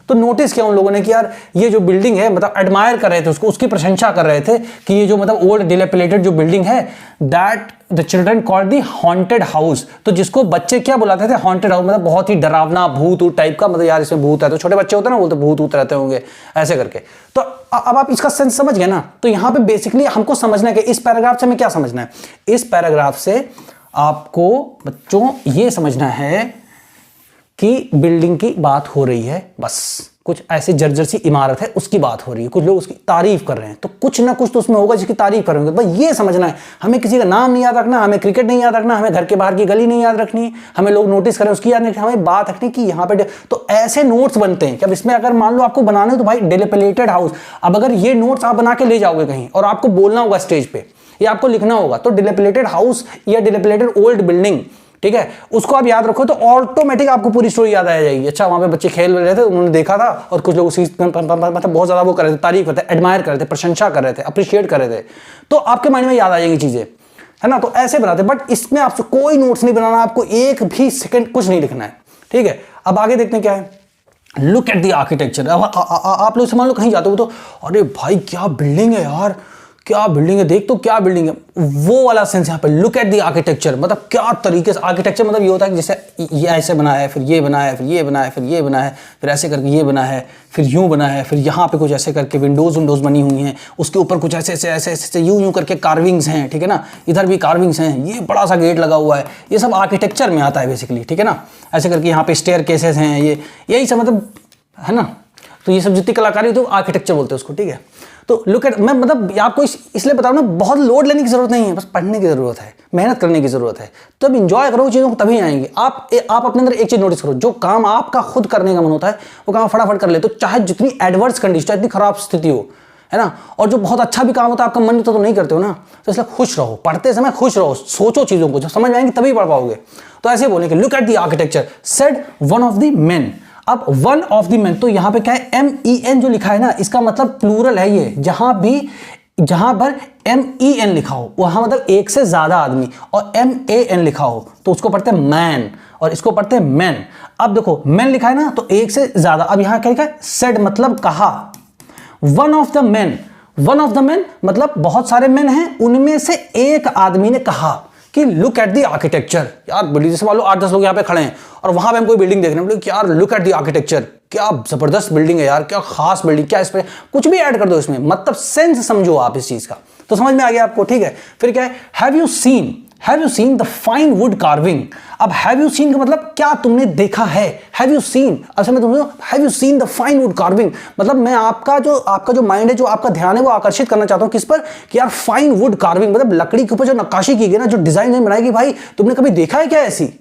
तो नोटिस किया उन लोगों ने कि यार ये जो बिल्डिंग है, मतलब एडमायर कर रहे थे उसको, उसकी प्रशंसा कर रहे थे कि ये जो मतलब ओल्ड डिलेपिलेटेड जो बिल्डिंग है, that the children called the haunted house. तो जिसको बच्चे क्या बुलाते थे, हॉन्टेड हाउस, मतलब बहुत ही डरावना भूत टाइप का, मतलब यार इसमें भूत है। तो छोटे बच्चे होते हैं ना, बोलते भूत ऊत रहते होंगे ऐसे करके। तो अब आप इसका सेंस समझ गए ना। तो यहां पे बेसिकली हमको समझना है कि इस पैराग्राफ से हमें क्या समझना है। इस पैराग्राफ से आपको बच्चों ये समझना है कि बिल्डिंग की बात हो रही है, बस कुछ ऐसे जर्जर सी इमारत है उसकी बात हो रही है, कुछ लोग उसकी तारीफ कर रहे हैं, तो कुछ ना कुछ तो उसमें होगा जिसकी तारीफ कर रहे होंगे। भाई ये समझना है, हमें किसी का नाम नहीं याद रखना, हमें क्रिकेट नहीं याद रखना, हमें घर के बाहर की गली नहीं याद रखनी, हमें लोग नोटिस करें उसकी याद नहीं रखनी, हमें बात रखनी कि यहाँ पे। तो ऐसे नोट्स बनते हैं कि अब इसमें अगर मान लो आपको बनाने हो तो भाई डिलेपिलेटेड हाउस, अब अगर ये नोट्स आप बना के ले जाओगे कहीं और आपको बोलना होगा स्टेज पे या आपको लिखना होगा, तो डिलेपिलेटेड हाउस या डिलेपिलेटेड ओल्ड बिल्डिंग, ठीक है, उसको आप याद रखो तो ऑटोमेटिक आपको पूरी स्टोरी याद आ जाएगी। अच्छा वहां पे बच्चे खेल रहे थे, उन्होंने देखा था और कुछ लोग उसी मतलब बहुत ज्यादा वो कर रहे थे, तारीफ करते, एडमायर कर रहे थे, प्रशंसा कर रहे थे, अप्रिशिएट कर रहे थे, तो आपके माइंड में याद आ जाएंगी चीजें, है ना। तो ऐसे बनाते। बट इसमें आपसे कोई नोट्स नहीं बनाना, आपको एक भी सेकंड कुछ नहीं लिखना है, ठीक है। अब आगे देखते हैं क्या है। Look at the architecture. अब आप लोग मान लो कहीं जाते हो तो अरे भाई क्या बिल्डिंग है यार, क्या बिल्डिंग है, देख तो क्या बिल्डिंग है, वो वाला सेंस यहाँ पे। लुक एट द आर्किटेक्चर मतलब क्या तरीके से आर्किटेक्चर, मतलब ये होता है कि जैसे ये ऐसे बना है, फिर ये बना है, फिर ये बना है, फिर ये बना है, फिर ऐसे करके ये बना है, फिर यूं बना है, फिर यहाँ पे कुछ ऐसे करके विंडोज बनी हुई हैं, उसके ऊपर कुछ ऐसे ऐसे ऐसे ऐसे यूं करके कार्विंग्स हैं, ठीक है ना, इधर भी कार्विंग्स हैं, ये बड़ा सा गेट लगा हुआ है, ये सब आर्किटेक्चर में आता है बेसिकली, ठीक है ना। ऐसे करके यहाँ पे स्टेयर केसेस हैं, ये यही सब मतलब, है ना। तो ये सब जितनी कलाकारी तो आर्किटेक्चर बोलते हैं उसको, ठीक है। तो लुक एट, मैं मतलब आपको इसलिए बताऊं ना, बहुत लोड लेने की जरूरत नहीं है, बस पढ़ने की जरूरत है, मेहनत करने की जरूरत है। तब इंजॉय करो चीज़ों को, तभी आएंगे। आप अपने अंदर एक चीज़ नोटिस करो, जो काम आपका खुद करने का मन होता है वो काम फटाफट कर ले, तो चाहे जितनी एडवर्स कंडीशन, चाहे इतनी खराब स्थिति हो, है ना। और जो बहुत अच्छा भी काम होता है आपका मन तो नहीं करते हो ना, तो इसलिए खुश रहो, पढ़ते समय खुश रहो, सोचो चीज़ों को, जब समझ में आएंगे तभी पढ़ पाओगे। तो ऐसे बोले कि look at the architecture said one of the main. अब वन ऑफ द मैन, तो यहां पे क्या है, MEN जो लिखा है ना, इसका मतलब प्लूरल है ये। जहां पर MEN लिखा हो वहां मतलब एक से ज्यादा आदमी, और MAN लिखा हो तो उसको पढ़ते हैं मैन, और इसको पढ़ते हैं मैन। अब देखो मैन लिखा है ना, तो एक से ज्यादा। अब यहां क्या लिखा है, सेड मतलब कहा। One of the man, one of the man मतलब बहुत सारे मैन हैं, उनमें से एक आदमी ने कहा कि लुक एट द आर्किटेक्चर। यार बिल्डिंग, जैसे मान लो 8-10 लोग यहाँ पे खड़े हैं और वहां पे हम कोई बिल्डिंग देख रहे हैं, यार लुक एट द आर्किटेक्चर, क्या जबरदस्त बिल्डिंग है यार, क्या खास बिल्डिंग, क्या इस पे कुछ भी ऐड कर दो इसमें, मतलब सेंस समझो आप इस चीज का, तो समझ में आ गया आपको, ठीक है। फिर क्या है, have you seen the fine wood carving. अब हैव यू सीन का मतलब क्या तुमने देखा है, हैव यू सीन। अच्छा मैं तुमसे have you seen the fine wood carving, मतलब मैं आपका जो माइंड है, जो आपका ध्यान है, वो आकर्षित करना चाहता हूं किस पर, कि यार फाइन वुड कार्विंग मतलब लकड़ी के ऊपर जो नक्काशी की गई ना, जो डिजाइन बनाई, भाई तुमने कभी देखा है क्या ऐसी।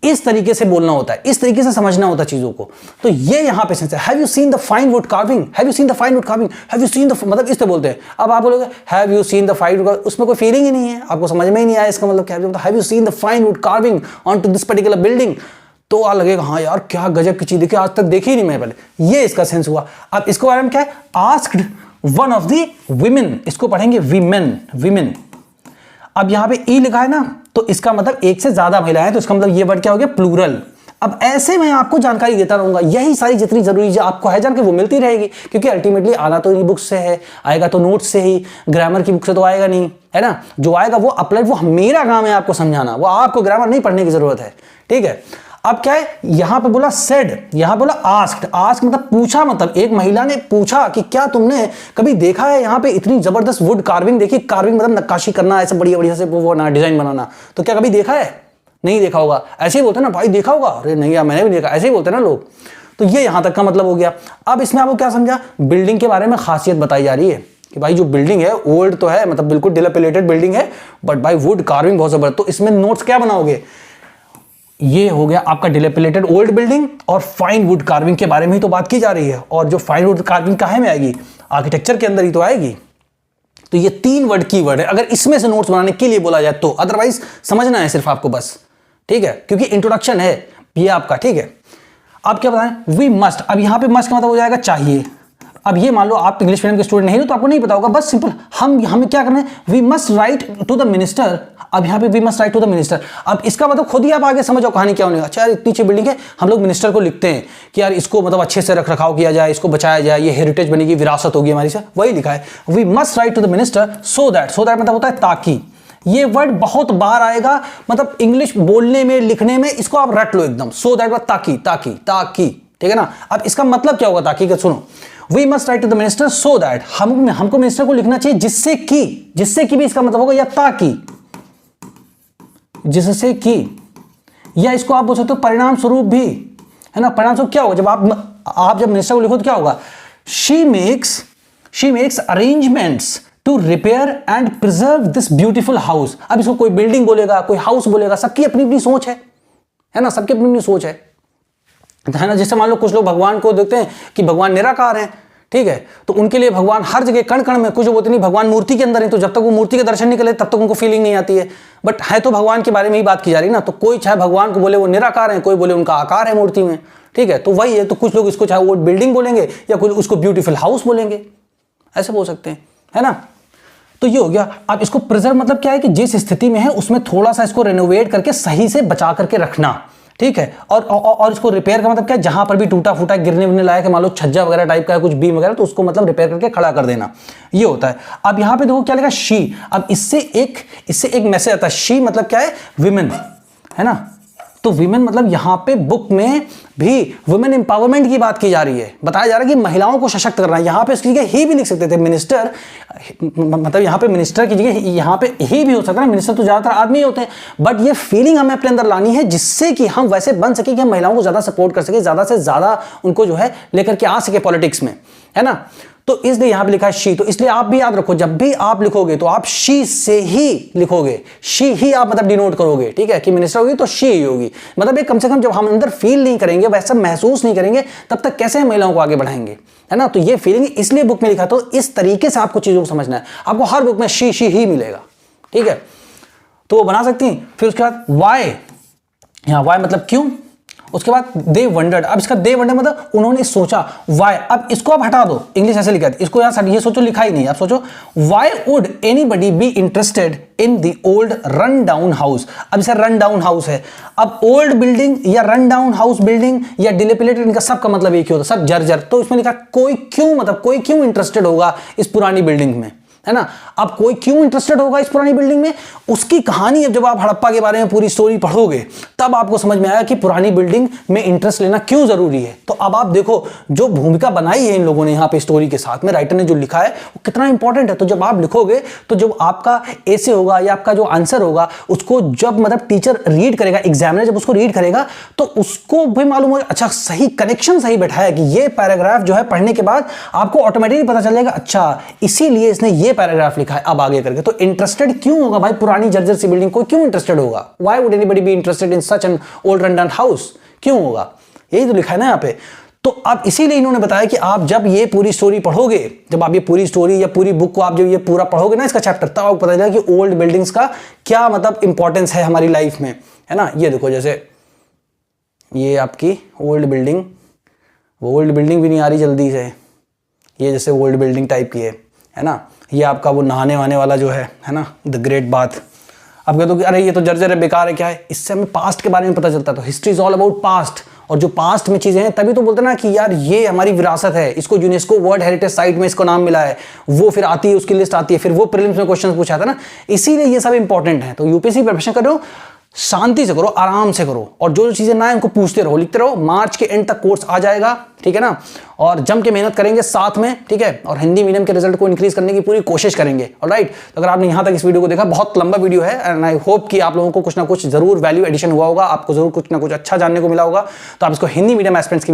इस तरीके से बोलना होता है, इस तरीके से समझना होता है चीजों को। तो ये यहां पे सेंस है, have you seen the fine wood carving, have you seen the fine wood carving, have you seen the, मतलब इस तरह बोलते हैं। अब आप बोलोगे have you seen the fine would, उसमें कोई फीलिंग ही नहीं है, आपको समझ में ही नहीं आया इसका मतलब क्या है। Have you seen the fine wood carving on to this particular building, तो आ लगेगा हाँ यार क्या गजब की चीज देखी, आज तक देखी ही नहीं मैं पहले, ये इसका सेंस हुआ। अब इसको बारे में क्या है, asked one of the women, इसको पढ़ेंगे विमेन। अब यहां पे ई लिखा है ना, तो इसका मतलब एक से ज्यादा महिलाएं, तो इसका मतलब ये वर्ड क्या हो गया, प्लूरल। अब ऐसे मैं आपको जानकारी देता रहूंगा, यही सारी जितनी जरूरी आपको है जान के वो मिलती रहेगी, क्योंकि अल्टीमेटली आना तो इन बुक से है, आएगा तो नोट से ही, ग्रामर की बुक से तो आएगा नहीं, है ना। जो आएगा वो अप्लाइड, वो मेरा काम है आपको समझाना, वो आपको ग्रामर नहीं पढ़ने की जरूरत है, ठीक है। अब क्या है, यहां पे बोला सेड, यहां बोला आस्क्ड। आस्क मतलब पूछा, मतलब एक महिला ने पूछा कि क्या तुमने कभी देखा है यहाँ पे इतनी जबरदस्त वुड कार्विंग। देखिए कार्विंग मतलब नक्काशी करना, ऐसे बढ़िया बढ़िया से वो ना डिजाइन बनाना, तो क्या कभी देखा है, नहीं देखा होगा। ऐसे ही बोलते ना, भाई देखा होगा, अरे नहीं यार मैंने भी देखा, ऐसे ही बोलते ना लोग। तो ये यहां तक का मतलब हो गया। अब इसमें आपको क्या समझा, बिल्डिंग के बारे में खासियत बताई जा रही है कि भाई जो बिल्डिंग है ओल्ड तो है, मतलब बिल्कुल डिलेपिलेटेड बिल्डिंग है, बट भाई वुड कार्विंग बहुत जबरदस्त। तो इसमें नोट्स क्या बनाओगे, ये हो गया आपका डिलेपिलेटेड ओल्ड बिल्डिंग और फाइन वुड कार्विंग के बारे में ही तो बात की जा रही है। और जो फाइन वुड कार्विंग काहे में आएगी, आर्किटेक्चर के अंदर ही तो आएगी। तो ये 3 वर्ड की वर्ड है, अगर इसमें से नोट्स बनाने के लिए बोला जाए तो, अदरवाइज समझना है सिर्फ आपको बस, ठीक है, क्योंकि इंट्रोडक्शन है ये आपका, ठीक है। अब क्या बताएं, वी मस्ट। अब यहां पे मस्ट का मतलब हो जाएगा चाहिए। अब ये मान लो आप इंग्लिश मीडियम के स्टूडेंट नहीं हो तो आपको नहीं पता होगा, बस सिंपल हमें क्या करना है, we must write to the minister. अब यहाँ पे we must write to the minister, अब इसका मतलब खुद ही आप आगे समझो कहानी क्या होने का। अच्छा यार इतनी अच्छी बिल्डिंग है, हम लोग मिनिस्टर को लिखते हैं कि यार इसको मतलब अच्छे से रख रखाव किया जाए, इसको बचाया जाए, ये हेरिटेज बनेगी, विरासत होगी हमारी से, वही लिखा है we must write to the minister so that मतलब होता है ताकि। ये वर्ड बहुत बार आएगा, मतलब इंग्लिश बोलने में लिखने में इसको आप रट लो एकदम, सो दैट ताकि ताकि ताकि, ठीक है ना। अब इसका मतलब क्या होगा ताकि का, सुनो, we must write to the minister so that, हमको मिनिस्टर को लिखना चाहिए जिससे कि भी इसका मतलब होगा या ताकि, जिससे कि, या इसको आप बोल सकते हो परिणाम स्वरूप भी, है ना। परिणाम स्वरूप क्या होगा, जब आप जब मिनिस्टर को लिखो तो क्या होगा, she makes arrangements to repair and preserve this beautiful house. अब इसको कोई बिल्डिंग बोलेगा, कोई हाउस बोलेगा, सबकी अपनी अपनी सोच है ना, सबकी अपनी अपनी सोच है ना। जैसे मान लो कुछ लोग भगवान को देखते हैं कि भगवान निराकार हैं, ठीक है, तो उनके लिए भगवान हर जगह कण कण में, कुछ बोलते नहीं भगवान मूर्ति के अंदर है, तो जब तक वो मूर्ति के दर्शन नहीं करे तब तक उनको फीलिंग नहीं आती है, बट है तो भगवान के बारे में ही बात की जा रही है ना। तो कोई चाहे भगवान को बोले वो निराकार है, कोई बोले उनका आकार है मूर्ति में, ठीक है, तो वही है। तो कुछ लोग इसको चाहे वो बिल्डिंग बोलेंगे या कोई उसको ब्यूटीफुल हाउस बोलेंगे, ऐसे बोल सकते हैं, है ना। तो ये हो गया। अब इसको प्रिजर्व मतलब क्या है कि जिस स्थिति में है उसमें थोड़ा सा इसको रेनोवेट करके सही से बचा करके रखना, ठीक है। और इसको रिपेयर का मतलब क्या है, जहां पर भी टूटा फूटा गिरने विरने लायक है, मान लो छज्जा वगैरह टाइप का है, कुछ बीम वगैरह, तो उसको मतलब रिपेयर करके खड़ा कर देना, ये होता है। अब यहां पे देखो क्या लिखा, शी। अब इससे एक मैसेज आता है, शी मतलब क्या है, विमेन, है ना। तो विमेन मतलब यहां पे बुक में भी वुमेन एम्पावरमेंट की बात की जा रही है, बताया जा रहा है कि महिलाओं को सशक्त करना है। यहां पे इसकी जगह ही भी लिख सकते थे, मिनिस्टर, मतलब यहां पे मिनिस्टर की जगह यहां पे ही भी हो सकता है। मिनिस्टर तो ज्यादातर आदमी होते हैं, बट ये फीलिंग हमें अपने अंदर लानी है जिससे कि हम वैसे बन सके कि हम महिलाओं को ज्यादा सपोर्ट कर सके, ज्यादा से ज्यादा उनको जो है लेकर के आ सके पॉलिटिक्स में, है ना। तो इसलिए यहां पे लिखा है शी। तो इसलिए आप भी याद रखो, जब भी आप लिखोगे तो आप शी से ही लिखोगे, शी ही आप मतलब डिनोट करोगे, ठीक है, कि मिनिस्टर होगी तो शी ही होगी। मतलब एक कम से कम जब हम अंदर फील नहीं करेंगे, वैसा महसूस नहीं करेंगे, तब तक कैसे हम महिलाओं को आगे बढ़ाएंगे, है ना। तो ये फीलिंग इसलिए बुक में लिखा, तो इस तरीके से आपको चीजों को समझना है। आपको हर बुक में शी ही मिलेगा, ठीक है, तो वो बना सकती हैं। फिर उसके बाद वाई, यहां वाई मतलब क्यों। उसके बाद दे वंडर्ड, अब इसका दे वंडर मतलब उन्होंने सोचा, वाई। अब इसको आप हटा दो, इंग्लिश ऐसे लिखा है, इसको यहां ये सोचो लिखा ही नहीं, आप सोचो why would anybody be interested in the old run down house. अब इसे रन डाउन हाउस है, अब ओल्ड बिल्डिंग या रन डाउन हाउस बिल्डिंग या डिलेपिलेटेड, इनका सबका मतलब एक ही होता है, सब जर्जर। तो इसमें लिखा कोई क्यों, मतलब कोई क्यों इंटरेस्टेड होगा इस पुरानी बिल्डिंग में, है ना। अब कोई क्यों इंटरेस्टेड होगा इस पुरानी बिल्डिंग में, उसकी कहानी अब जब आप हड़प्पा के बारे में पूरी स्टोरी पढ़ोगे तब आपको समझ में आया कि पुरानी बिल्डिंग में इंटरेस्ट लेना क्यों जरूरी है। तो अब आप देखो जो भूमिका बनाई है इन लोगों ने यहाँ पे स्टोरी के साथ में, राइटर ने जो लिखा है वो कितना इंपॉर्टेंट है। तो जब आप लिखोगे तो जब आपका ऐसे होगा या आपका जो आंसर होगा उसको जब मतलब टीचर रीड करेगा, एग्जामिनर जब उसको रीड करेगा तो उसको भी मालूम होगा, अच्छा सही कनेक्शन सही बैठाया कि ये पैराग्राफ जो है पढ़ने के बाद आपको ऑटोमेटिकली पता चल जाएगा, अच्छा इसीलिए इसने ये पैराग्राफ लिखा है अब आगे करके। तो इंटरेस्टेड क्यों होगा भाई पुरानी जर्जर सी बिल्डिंग, कोई क्यों इंटरेस्टेड होगा, why would anybody be interested in such an old run down house, क्यों होगा, यही तो लिखा है ना यहाँ पे। तो अब इसीलिए इन्होंने बताया कि आप जब ये पूरी स्टोरी पढ़ोगे, जब आप ये पूरी स्टोरी या पूरी बुक को आप जब ये पूरा पढ़ोगे ना इसका चैप्टर, तब आपको पता चलेगा कि ओल्ड बिल्डिंग्स का क्या मतलब इंपॉर्टेंस है हमारी लाइफ में, है ना। ये देखो जैसे ये आपकी ओल्ड बिल्डिंग, वो ओल्ड बिल्डिंग भी नहीं आ रही जल्दी से, ये जैसे ओल्ड बिल्डिंग टाइप की है ना। ये आपका वो नहाने वाने वाला जो है ना, द ग्रेट बाथ। अब कहते हो कि अरे ये तो जर्जर है, बेकार है, क्या है, इससे हमें पास्ट के बारे में पता चलता है। तो history is all about past, और जो पास्ट में चीजें हैं तभी तो बोलते हैं ना कि यार ये हमारी विरासत है, इसको यूनेस्को वर्ल्ड हेरिटेज साइट में इसको नाम मिला है, वो फिर आती है उसकी लिस्ट आती है, फिर वो प्रीलिम्स में क्वेश्चन पूछा था ना, इसीलिए ये सब इंपॉर्टेंट है। तो यूपीएससी प्रिपरेशन कर रहे हो शांति से करो, आराम से करो, और जो चीजें ना है उनको पूछते रहो, लिखते रहो। मार्च के एंड तक कोर्स आ जाएगा, ठीक है ना, और जम के मेहनत करेंगे साथ में, ठीक है, और हिंदी मीडियम के रिजल्ट को इंक्रीज करने की पूरी कोशिश करेंगे, ऑलराइट। तो अगर आपने यहां तक इस वीडियो को देखा, बहुत लंबा वीडियो है, एंड आई होप कि आप लोगों को कुछ ना कुछ जरूर वैल्यू एडिशन हुआ होगा, आपको जरूर कुछ ना कुछ अच्छा जानने को मिला होगा। तो आप इसको हिंदी मीडियम एस्पिरेंट्स के